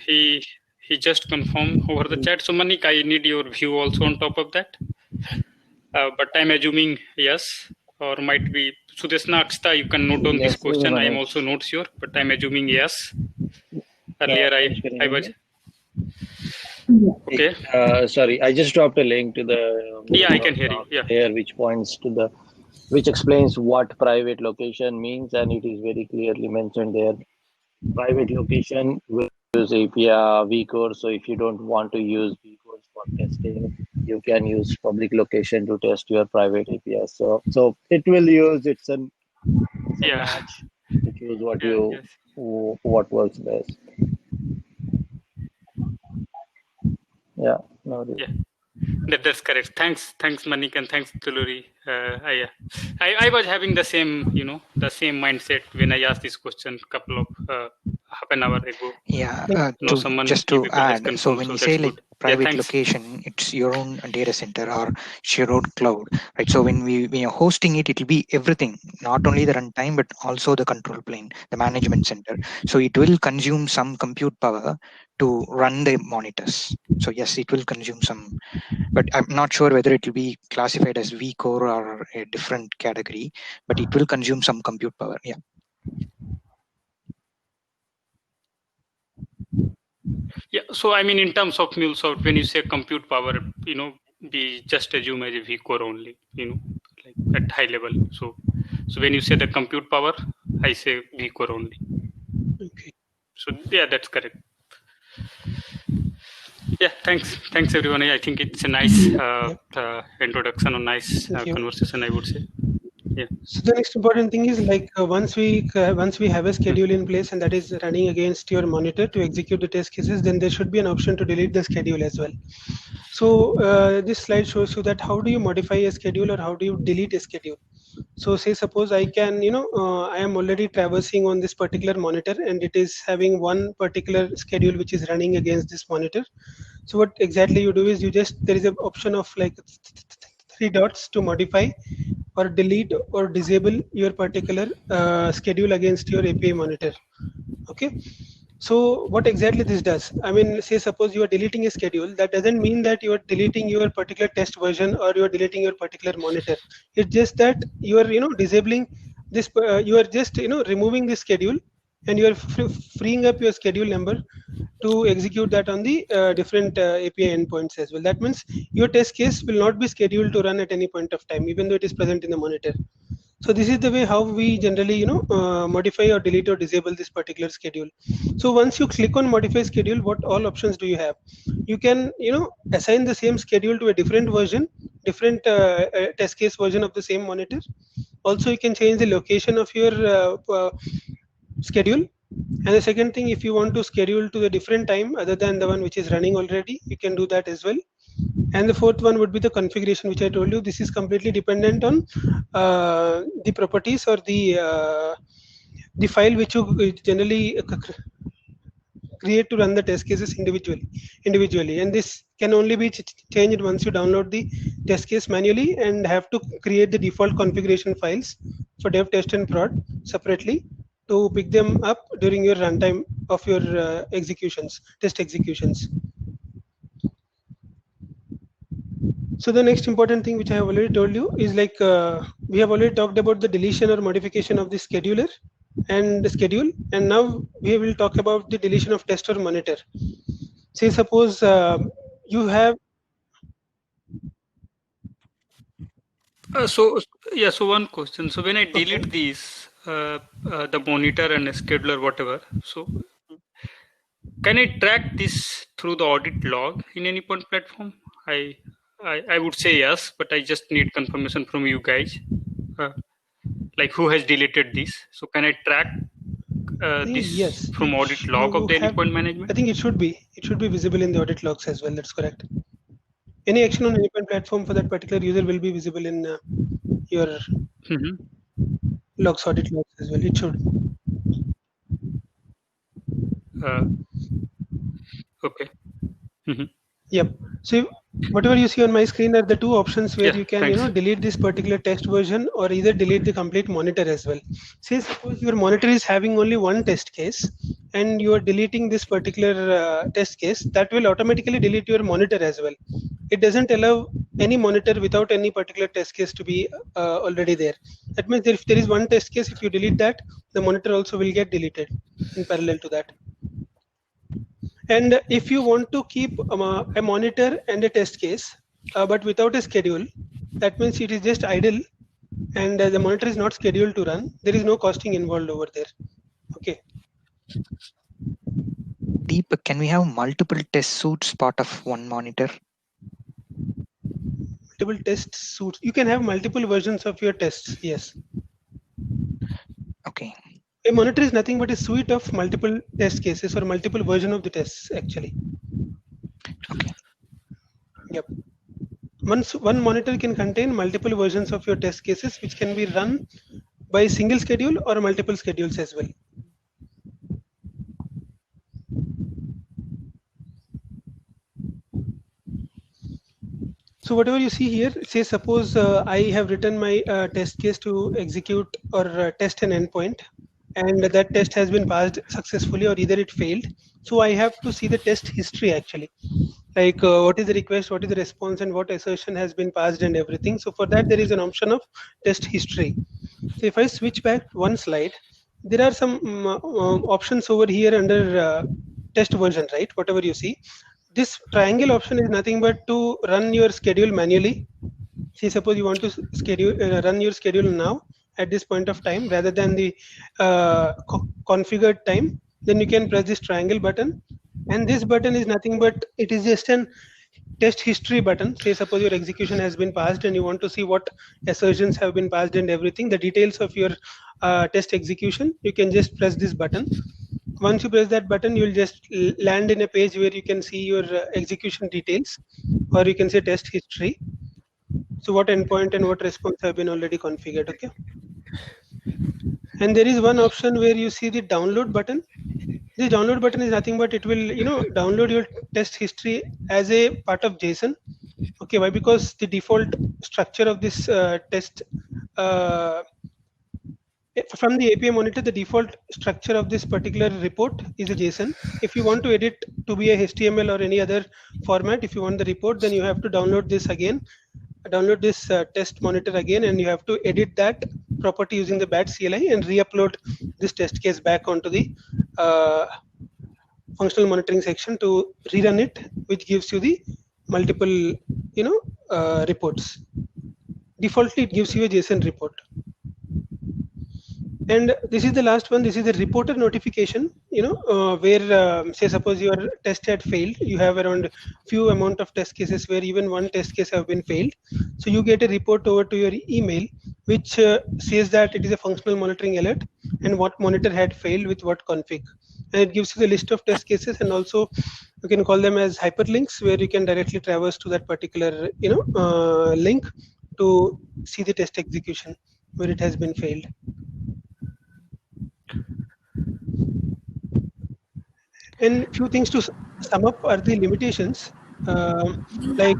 Speaker 3: He just confirmed over the chat. So Manik, I need your view also on top of that. But I'm assuming yes, or might be Sudeshna Aksta. You can note on this question. I am also not sure, but I'm assuming yes. Earlier I was. Okay.
Speaker 9: Sorry, I just dropped a link to the.
Speaker 3: Yeah, I can hear you. Yeah.
Speaker 9: Here, which explains what private location means, and it is very clearly mentioned there. Private location will use API vCore. So if you don't want to use vCore for testing, you can use public location to test your private API. So it will use it's a match. It use what works best. Yeah. No.
Speaker 3: Yeah. That's correct. Thanks, Manik, and thanks, Taluri. I was having the same, the same mindset when I asked this question a couple of half an hour ago.
Speaker 10: Yeah. Just to add, so when you say like private location, it's your own data center or your own cloud, right? So when we are hosting it, it will be everything, not only the runtime but also the control plane, the management center. So it will consume some compute power to run the monitors. So yes, it will consume some, but I'm not sure whether it will be classified as vCore or a different category, but it will consume some compute power. Yeah.
Speaker 3: Yeah. So I mean, in terms of MuleSoft, when you say compute power, we just assume as a vCore only, like at high level. So when you say the compute power, I say vCore only.
Speaker 4: Okay.
Speaker 3: So yeah, that's correct. Yeah, thanks everyone. I think it's a nice introduction, a nice conversation, I would say. Yeah.
Speaker 4: So the next important thing is like once we have a schedule in place and that is running against your monitor to execute the test cases, then there should be an option to delete the schedule as well. So this slide shows you that how do you modify a schedule or how do you delete a schedule. So say suppose I can, I am already traversing on this particular monitor and it is having one particular schedule which is running against this monitor. So what exactly you do is there is an option of like 3 dots to modify or delete or disable your particular schedule against your API monitor. Okay. So what exactly this does? I mean, say suppose you are deleting a schedule, that doesn't mean that you are deleting your particular test version or you are deleting your particular monitor. It's just that you are, disabling this, you are just, removing this schedule and you are freeing up your schedule number to execute that on the different API endpoints as well. That means your test case will not be scheduled to run at any point of time, even though it is present in the monitor. So this is the way how we generally, modify or delete or disable this particular schedule. So once you click on modify schedule, what all options do you have? You can, assign the same schedule to a different version, different test case version of the same monitor. Also, you can change the location of your schedule. And the second thing, if you want to schedule to a different time other than the one which is running already, you can do that as well. And the fourth one would be the configuration, which I told you. This is completely dependent on the properties or the file which you generally create to run the test cases individually, and this can only be changed once you download the test case manually and have to create the default configuration files for dev, test, and prod separately to pick them up during your runtime of your test executions. So the next important thing which I have already told you is like we have already talked about the deletion or modification of the scheduler and the schedule, and now we will talk about the deletion of test or monitor. Say suppose you have
Speaker 3: so one question. So when I delete these the monitor and the scheduler, whatever, so can I track this through the audit log in any point platform? I would say yes, but I just need confirmation from you guys, like who has deleted this. So can I track this from audit log of the endpoint management?
Speaker 4: I think it should be visible in the audit logs as well. That's correct. Any action on endpoint platform for that particular user will be visible in your logs, audit logs as well. It should.
Speaker 3: Okay.
Speaker 4: Yep. So whatever you see on my screen are the two options where you can delete this particular test version or either delete the complete monitor as well. Say suppose your monitor is having only one test case and you are deleting this particular test case, that will automatically delete your monitor as well. It doesn't allow any monitor without any particular test case to be already there. That means if there is one test case, if you delete that, the monitor also will get deleted in parallel to that. And if you want to keep a monitor and a test case, but without a schedule, that means it is just idle and the monitor is not scheduled to run. There is no costing involved over there. Okay.
Speaker 10: Deepak, can we have multiple test suites part of one monitor?
Speaker 4: Multiple test suites. You can have multiple versions of your tests. Yes.
Speaker 10: Okay.
Speaker 4: A monitor is nothing but a suite of multiple test cases or multiple version of the tests actually.
Speaker 10: Okay.
Speaker 4: Yep. One monitor can contain multiple versions of your test cases which can be run by single schedule or multiple schedules as well. So whatever you see here, say suppose I have written my test case to execute or test an endpoint, and that test has been passed successfully or either it failed. So I have to see the test history actually, like what is the request, what is the response, and what assertion has been passed and everything. So for that there is an option of test history. So if I switch back one slide, there are some options over here under test version, right? Whatever you see. This triangle option is nothing but to run your schedule manually. See, suppose you want to schedule run your schedule now at this point of time rather than the configured time, then you can press this triangle button, and this button is nothing but it is just an test history button. Say suppose your execution has been passed and you want to see what assertions have been passed and everything, the details of your test execution, you can just press this button. Once you press that button, you will just land in a page where you can see your execution details, or you can say test history. So what endpoint and what response have been already configured, okay? And there is one option where you see the download button. This download button is nothing but it will, download your test history as a part of JSON. Okay, why? Because the default structure of this test from the API monitor, the default structure of this particular report is a JSON. If you want to edit to be a HTML or any other format, if you want the report, then you have to download this again, download this test monitor again, and you have to edit that property using the BAT CLI and re-upload this test case back onto the functional monitoring section to rerun it, which gives you the multiple, reports. Defaultly, it gives you a JSON report. And this is the last one. This is the reporter notification, where say suppose your test had failed. You have around few amount of test cases where even one test case have been failed. So you get a report over to your email, which says that it is a functional monitoring alert and what monitor had failed with what config. and it gives you the list of test cases, and also you can call them as hyperlinks, where you can directly traverse to that particular link to see the test execution where it has been failed. And few things to sum up are the limitations. There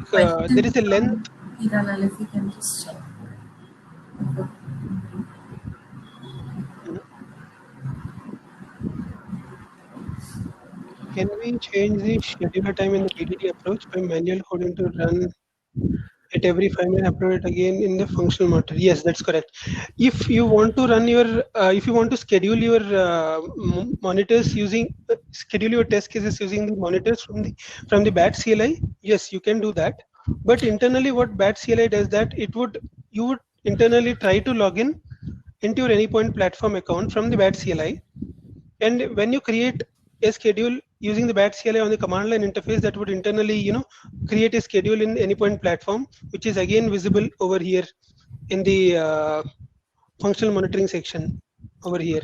Speaker 4: is a length.
Speaker 2: Hiranal, if you can just check.
Speaker 4: Can we change the scheduler time in the BDD approach by manual coding to run at every 5 minutes, upload it again in the functional monitor? Yes, that's correct. If you want to run your, if you want to schedule your monitors using, schedule your test cases using the monitors from the BAT CLI, yes, you can do that. But internally, what BAT CLI does that you would internally try to log in into your Anypoint platform account from the BAT CLI, and when you create a schedule using the BAT CLI on the command line interface, that would internally, create a schedule in Anypoint platform, which is again visible over here in the functional monitoring section over here.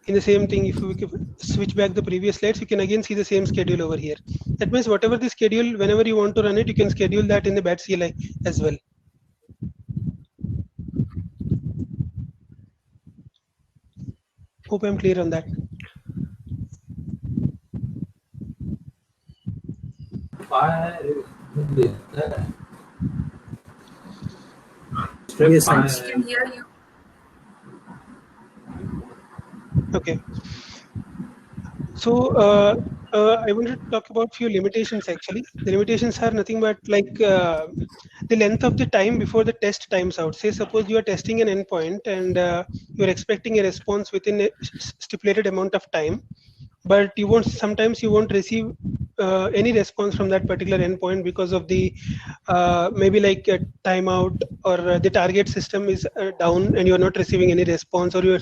Speaker 4: In the same thing, if we switch back the previous slides, you can again see the same schedule over here. That means whatever the schedule, whenever you want to run it, you can schedule that in the BAT CLI as well. Hope I'm clear on that.
Speaker 2: Yes, I can hear you.
Speaker 4: Okay. So I wanted to talk about few limitations actually. The limitations are nothing but like the length of the time before the test times out. Say suppose you are testing an endpoint and you're expecting a response within a stipulated amount of time, but sometimes you won't receive any response from that particular endpoint because of the maybe like a timeout, or the target system is down and you're not receiving any response, or your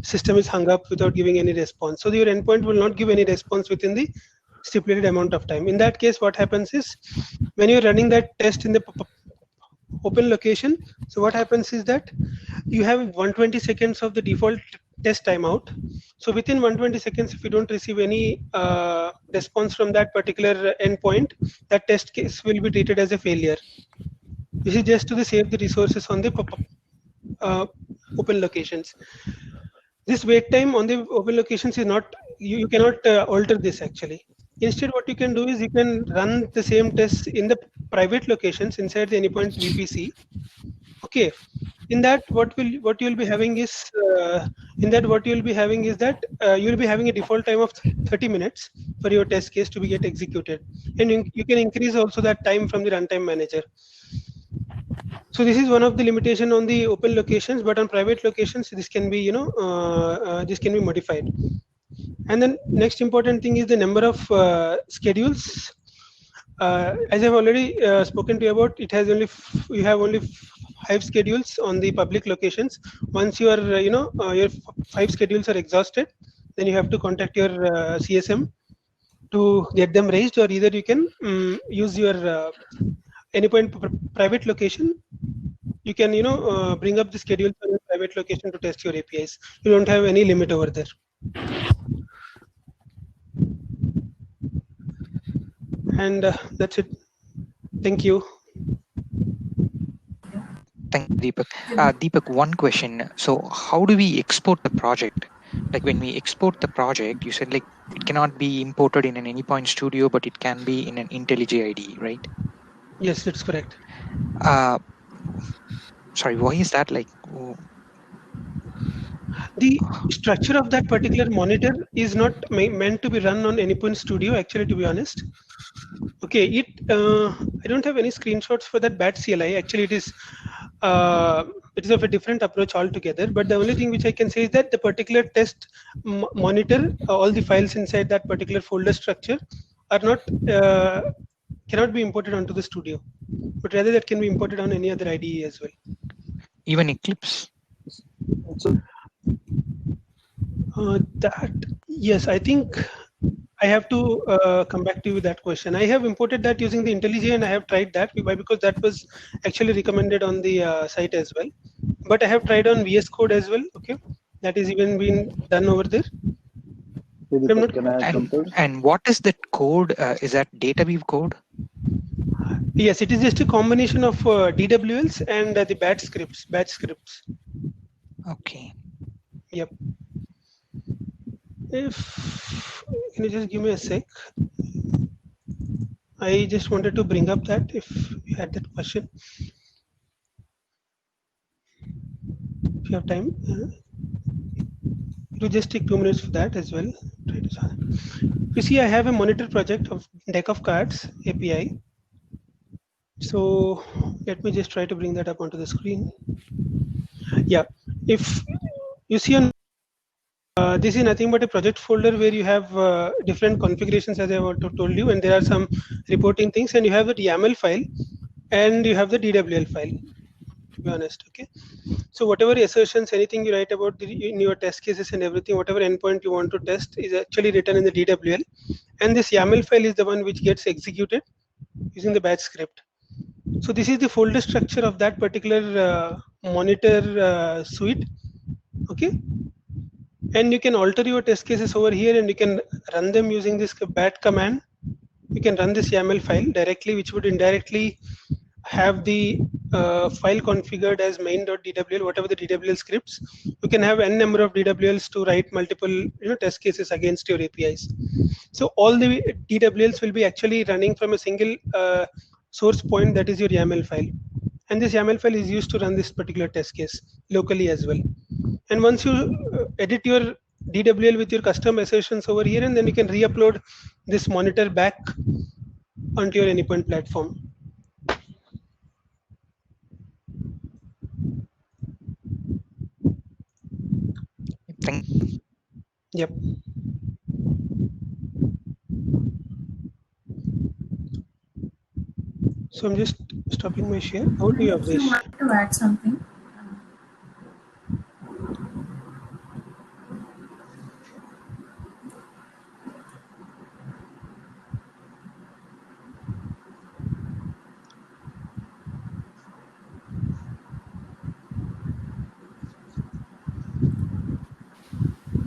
Speaker 4: system is hung up without giving any response. So your endpoint will not give any response within the stipulated amount of time. In that case, what happens is when you're running that test in the open location, so what happens is that you have 120 seconds of the default test timeout. So within 120 seconds, if you don't receive any response from that particular endpoint, that test case will be treated as a failure. This is just to save the resources on the open locations. This wait time on the open locations is not, you cannot alter this actually. Instead, what you can do is you can run the same tests in the private locations inside the Anypoint VPC. Okay. In that, what you'll be having is that you'll be having a default time of 30 minutes for your test case to get executed, and you can increase also that time from the runtime manager. So this is one of the limitation on the open locations, but on private locations, this can be this can be modified. And then next important thing is the number of schedules. As I've already spoken to you about, you have only 5 schedules on the public locations. Once your your 5 schedules are exhausted, then you have to contact your CSM to get them raised, or either you can use your Anypoint private location. You can bring up the schedule for your private location to test your APIs. You don't have any limit over there. And that's it. Thank you.
Speaker 10: Thank you, Deepak. Deepak, one question. So how do we export the project? Like when we export the project, you said like it cannot be imported in an Anypoint Studio, but it can be in an IntelliJ IDE, right?
Speaker 4: Yes, that's correct.
Speaker 10: Sorry, why is that? Like,
Speaker 4: the structure of that particular monitor is not meant to be run on Anypoint Studio, actually, to be honest. Okay, I don't have any screenshots for that BAT CLI. Actually, it is of a different approach altogether. But the only thing which I can say is that the particular test monitor, all the files inside that particular folder structure are not cannot be imported onto the Studio, but rather that can be imported on any other IDE as well.
Speaker 10: Even Eclipse?
Speaker 4: Yes, I think I have to come back to you with that question. I have imported that using the IntelliJ, and I have tried that because that was actually recommended on the site as well. But I have tried on VS Code as well. Okay, that is even been done over there.
Speaker 9: Deepak, can I add something?
Speaker 10: And what is that code? Is that DataWeave code?
Speaker 4: Yes, it is just a combination of DWLs and the batch scripts.
Speaker 10: Okay.
Speaker 4: Yep. Can you just give me a sec? I just wanted to bring up that if you had that question. If you have time, it will just take 2 minutes for that as well. Try to solve. You see, I have a monitor project of deck of cards API. So let me just try to bring that up onto the screen. Yeah, if you see on this is nothing but a project folder where you have different configurations, as I have told you, and there are some reporting things, and you have the YAML file and you have the DWL file, to be honest. Okay, so whatever assertions, anything you write about in your test cases and everything, whatever endpoint you want to test is actually written in the DWL, and this YAML file is the one which gets executed using the batch script. So this is the folder structure of that particular monitor suite. Okay, and you can alter your test cases over here, and you can run them using this bat command. You can run this YAML file directly, which would indirectly have the file configured as main.dwl, whatever the DWL scripts. You can have n number of DWLs to write multiple test cases against your APIs. So all the DWLs will be actually running from a single source point, that is your YAML file. And this YAML file is used to run this particular test case locally as well. And once you edit your DWL with your custom assertions over here, and then you can re-upload this monitor back onto your Anypoint platform. Yep. So I'm just stopping my share. How do you have this?
Speaker 2: You want to add something?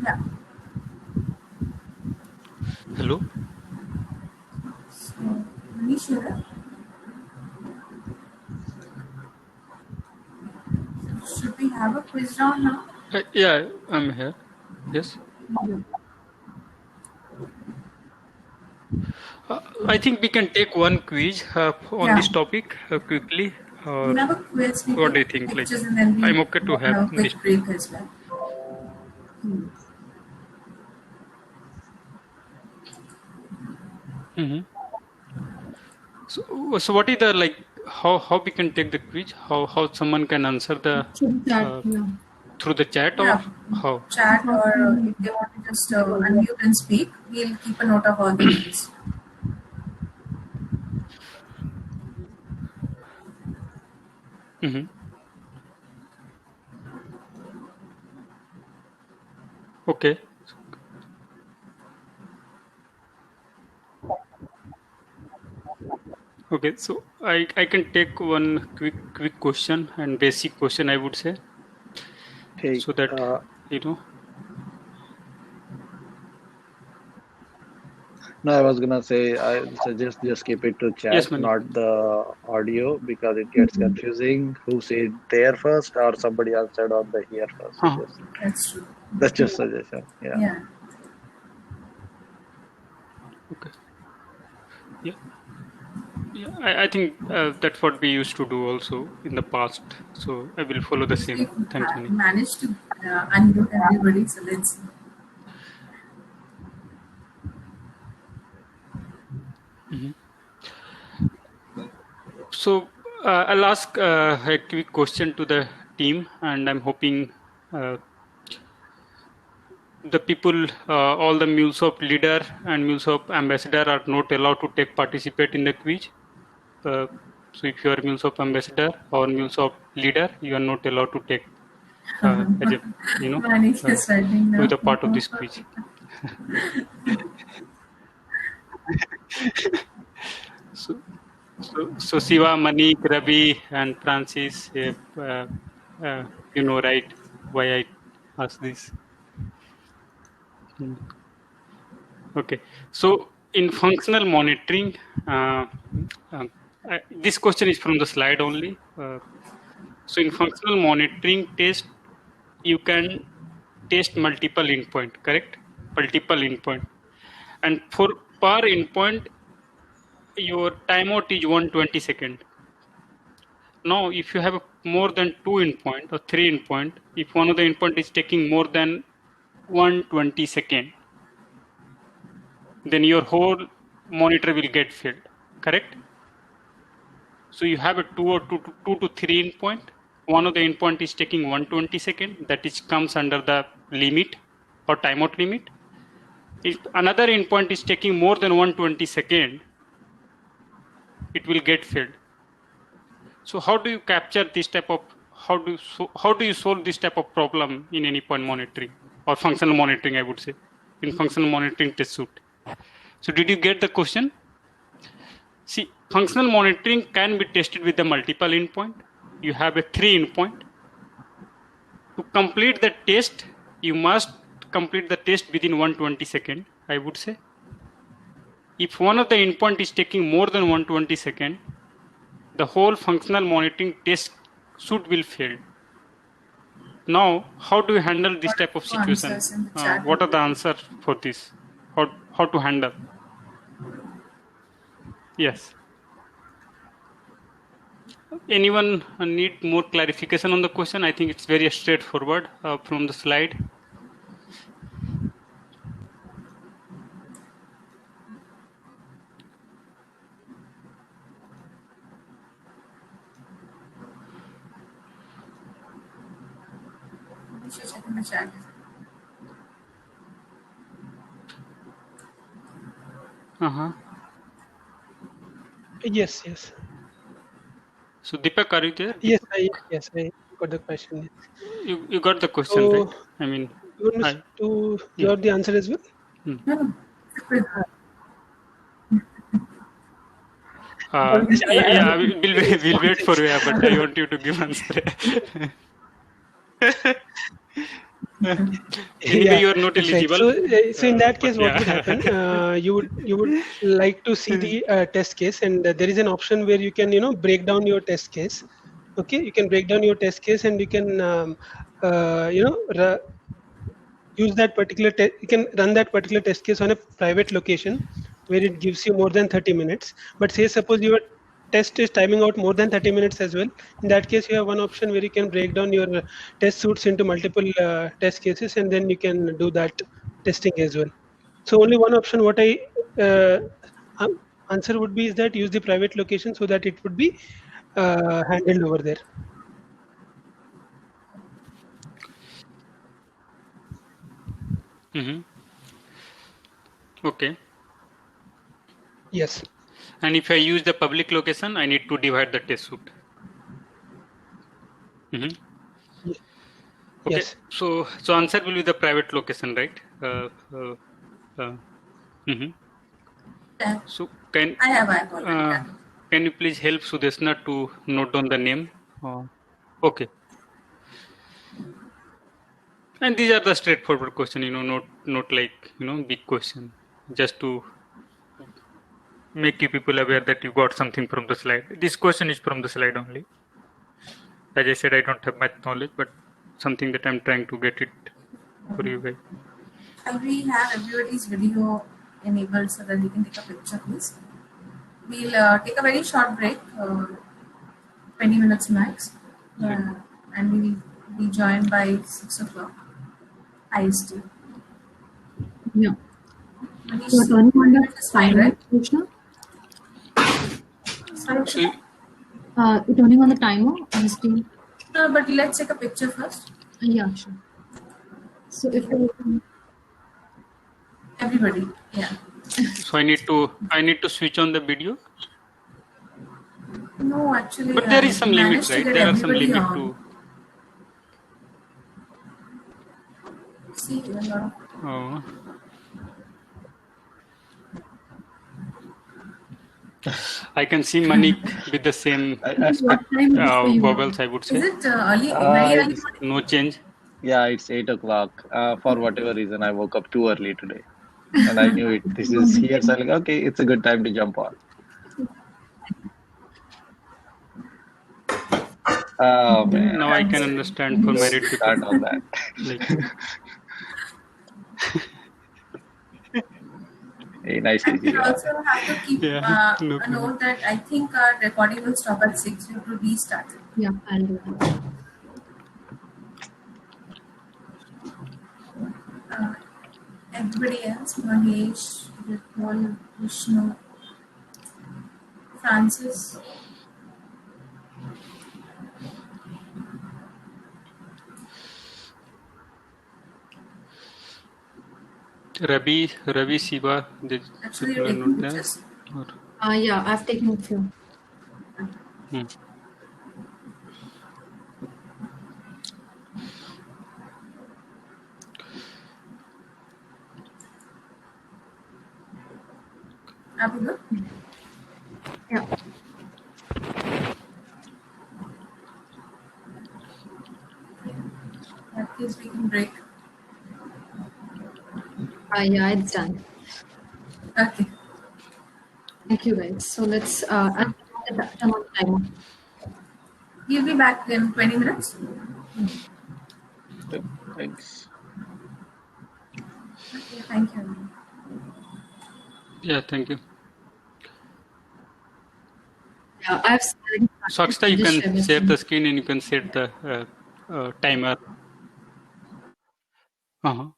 Speaker 2: Yeah.
Speaker 3: Hello.
Speaker 2: So, Manish, you there? Should we have a quiz round now?
Speaker 3: Yeah, I'm here. Yes. I think we can take one quiz on this topic quickly.
Speaker 2: We'll have a quiz.
Speaker 3: What do you think? Like,
Speaker 2: And then
Speaker 3: I'm okay to have
Speaker 2: a quick
Speaker 3: this.
Speaker 2: break as well.
Speaker 3: So what is the how we can take the quiz? How someone can answer the through the chat or how?
Speaker 2: Chat, or if they want to just unmute and speak, we'll keep a note of all the names.
Speaker 3: Okay. Okay, so I can take one quick question and basic question, I would say.
Speaker 9: Hey,
Speaker 3: so that
Speaker 9: No, I was gonna say I suggest just keep it to chat,
Speaker 3: Yes,
Speaker 9: not the audio, because it gets confusing. Who said there first, or somebody else said on the here first.
Speaker 2: That's true.
Speaker 9: That's just suggestion. Yeah.
Speaker 3: Okay. Yeah, I think that's what we used to do also in the past. So I will follow the same. Thanks, Mani.
Speaker 2: Managed to unmute everybody, so let's see.
Speaker 3: So I'll ask a quick question to the team, and I'm hoping the people, all the MuleSoft leader and MuleSoft ambassador are not allowed to participate in the quiz. So if you are MuleSoft ambassador or MuleSoft leader, you are not allowed to take as a, with a part of this quiz. So Siva, Manik, Ravi, and Francis, you know, right? Why I asked this? Okay. So in functional monitoring, this question is from the slide only. So in functional monitoring test, you can test multiple endpoint, correct? Multiple endpoint. And for per endpoint, your timeout is 120 seconds. Now, if you have more than 2 endpoint or 3 endpoint, if one of the endpoint is taking more than 120 seconds, then your whole monitor will get filled, correct? So you have a 2 to 3 endpoint. One of the endpoint is taking 120 seconds, that is comes under the limit or timeout limit. If another endpoint is taking more than 120 seconds, it will get filled. So how do you capture this type of, how do you solve this type of problem in any point monitoring or functional monitoring, I would say, in functional monitoring test suite? So did you get the question? See, functional monitoring can be tested with the multiple endpoint. You have a 3 endpoint. To complete the test, you must complete the test within 120 seconds, I would say. If one of the endpoint is taking more than 120 seconds, the whole functional monitoring test suite will fail. Now, how do you handle this type of situation? What are the answers for this? How to handle? Yes. Anyone need more clarification on the question? I think it's very straightforward from the slide.
Speaker 4: Yes, yes.
Speaker 3: So Deepak, are you there?
Speaker 4: Yes, I got the question.
Speaker 3: You got the question, right? I mean,
Speaker 4: you want me to got the answer as well?
Speaker 3: Yeah, we'll wait for you, but I want you to give answer. Anyway, you are not eligible.
Speaker 4: So in that case, what would happen? You would like to see the test case, and there is an option where you can break down your test case. Okay, you can break down your test case, and you can use that particular you can run that particular test case on a private location where it gives you more than 30 minutes. But say suppose your test is timing out more than 30 minutes as well. In that case, you have one option where you can break down your test suites into multiple test cases, and then you can do that testing as well. So only one option what I answer would be is that use the private location so that it would be handled over there.
Speaker 3: Okay.
Speaker 4: Yes.
Speaker 3: And if I use the public location, I need to divide the test suite. Okay.
Speaker 4: Yes.
Speaker 3: So answer will be the private location, right? So can you please help Sudeshna to note down the name? Okay. And these are the straightforward question, not like big question, just to make you people aware that you got something from the slide. This question is from the slide only. As I said, I don't have much knowledge, but something that I'm trying to get it for you guys.
Speaker 2: Shall we have everybody's video enabled so that we can take a picture, please? We'll take a very short break, 20 minutes max, and we will be joined by 6 o'clock IST.
Speaker 1: Yeah. So turning on the timer, Krishna.
Speaker 2: Sorry,
Speaker 1: turning on the timer, IST.
Speaker 2: No, but let's take a picture first.
Speaker 1: Yeah, sure. So if
Speaker 2: everybody, yeah.
Speaker 3: So I need to switch on the video.
Speaker 2: No, actually.
Speaker 3: But there is some limit, right? There are some limit to.
Speaker 2: See,
Speaker 3: Oh. I can see Manik with the same goggles, I would say.
Speaker 2: Is it early? Very early?
Speaker 3: No change.
Speaker 9: Yeah, it's 8 o'clock. For whatever reason, I woke up too early today. and I knew it. This is here, so I'm like, okay, it's a good time to jump on. Oh man,
Speaker 3: Now I can understand for married people.
Speaker 9: start on that.
Speaker 3: Like,
Speaker 9: Hey, nice to
Speaker 2: And
Speaker 9: see
Speaker 2: we
Speaker 9: you.
Speaker 2: also have to keep
Speaker 3: yeah, no
Speaker 2: a
Speaker 3: problem.
Speaker 2: note that I think our recording will stop at 6. We have to restart it.
Speaker 1: Yeah, I'll do that.
Speaker 2: Everybody else, Mahesh, Paul, Vishnu, Francis.
Speaker 3: Ravi Siva, did
Speaker 2: Actually,
Speaker 3: people
Speaker 2: you're
Speaker 3: are
Speaker 2: taking
Speaker 3: not there?
Speaker 2: pictures.
Speaker 3: Or,
Speaker 1: Yeah, I've taken a few.
Speaker 3: hmm.
Speaker 2: Are we good?
Speaker 1: Yeah.
Speaker 2: In that case, we can break.
Speaker 1: Yeah, it's done.
Speaker 2: Okay.
Speaker 1: Thank you, guys. So let's I'll turn on the timer.
Speaker 2: We'll be back in 20 minutes.
Speaker 9: Thanks.
Speaker 2: Okay, thank you.
Speaker 3: Yeah, thank you.
Speaker 1: Yeah, I've
Speaker 3: Sakshita, you
Speaker 1: just share
Speaker 3: can
Speaker 1: my
Speaker 3: share
Speaker 1: screen.
Speaker 3: the screen and you can set the timer. Uh-huh.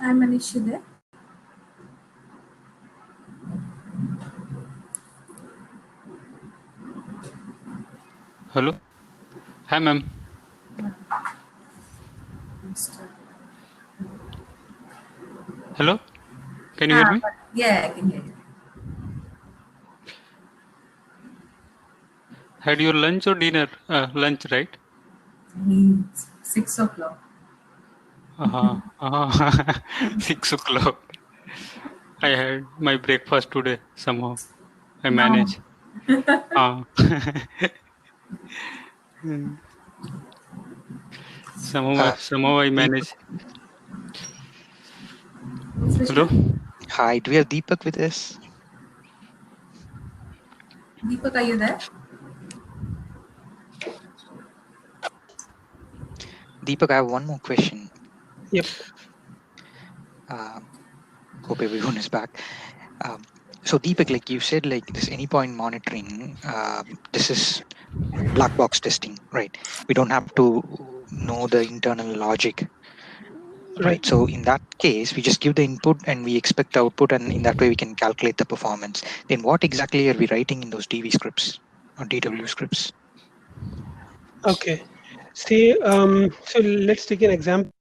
Speaker 2: Hi, Manish, you there?
Speaker 3: Hello. Hi, ma'am. Hello. Can you hear me?
Speaker 2: Yeah, I can hear you.
Speaker 3: Had your lunch or dinner? Lunch, right?
Speaker 2: 6 o'clock.
Speaker 3: 6 o'clock. I had my breakfast today somehow. I
Speaker 2: No.
Speaker 3: manage. Somehow I manage. Hello.
Speaker 10: Hi, do we have Deepak with us?
Speaker 2: Deepak, are you there?
Speaker 10: Deepak, I have one more question.
Speaker 4: Yep.
Speaker 10: Hope everyone is back. So Deepak, like you said, like this anypoint monitoring, this is black box testing, right? We don't have to know the internal logic, right? So in that case, we just give the input and we expect the output, and in that way we can calculate the performance. Then what exactly are we writing in those DV scripts or DW scripts?
Speaker 4: Okay. See, so let's take an example.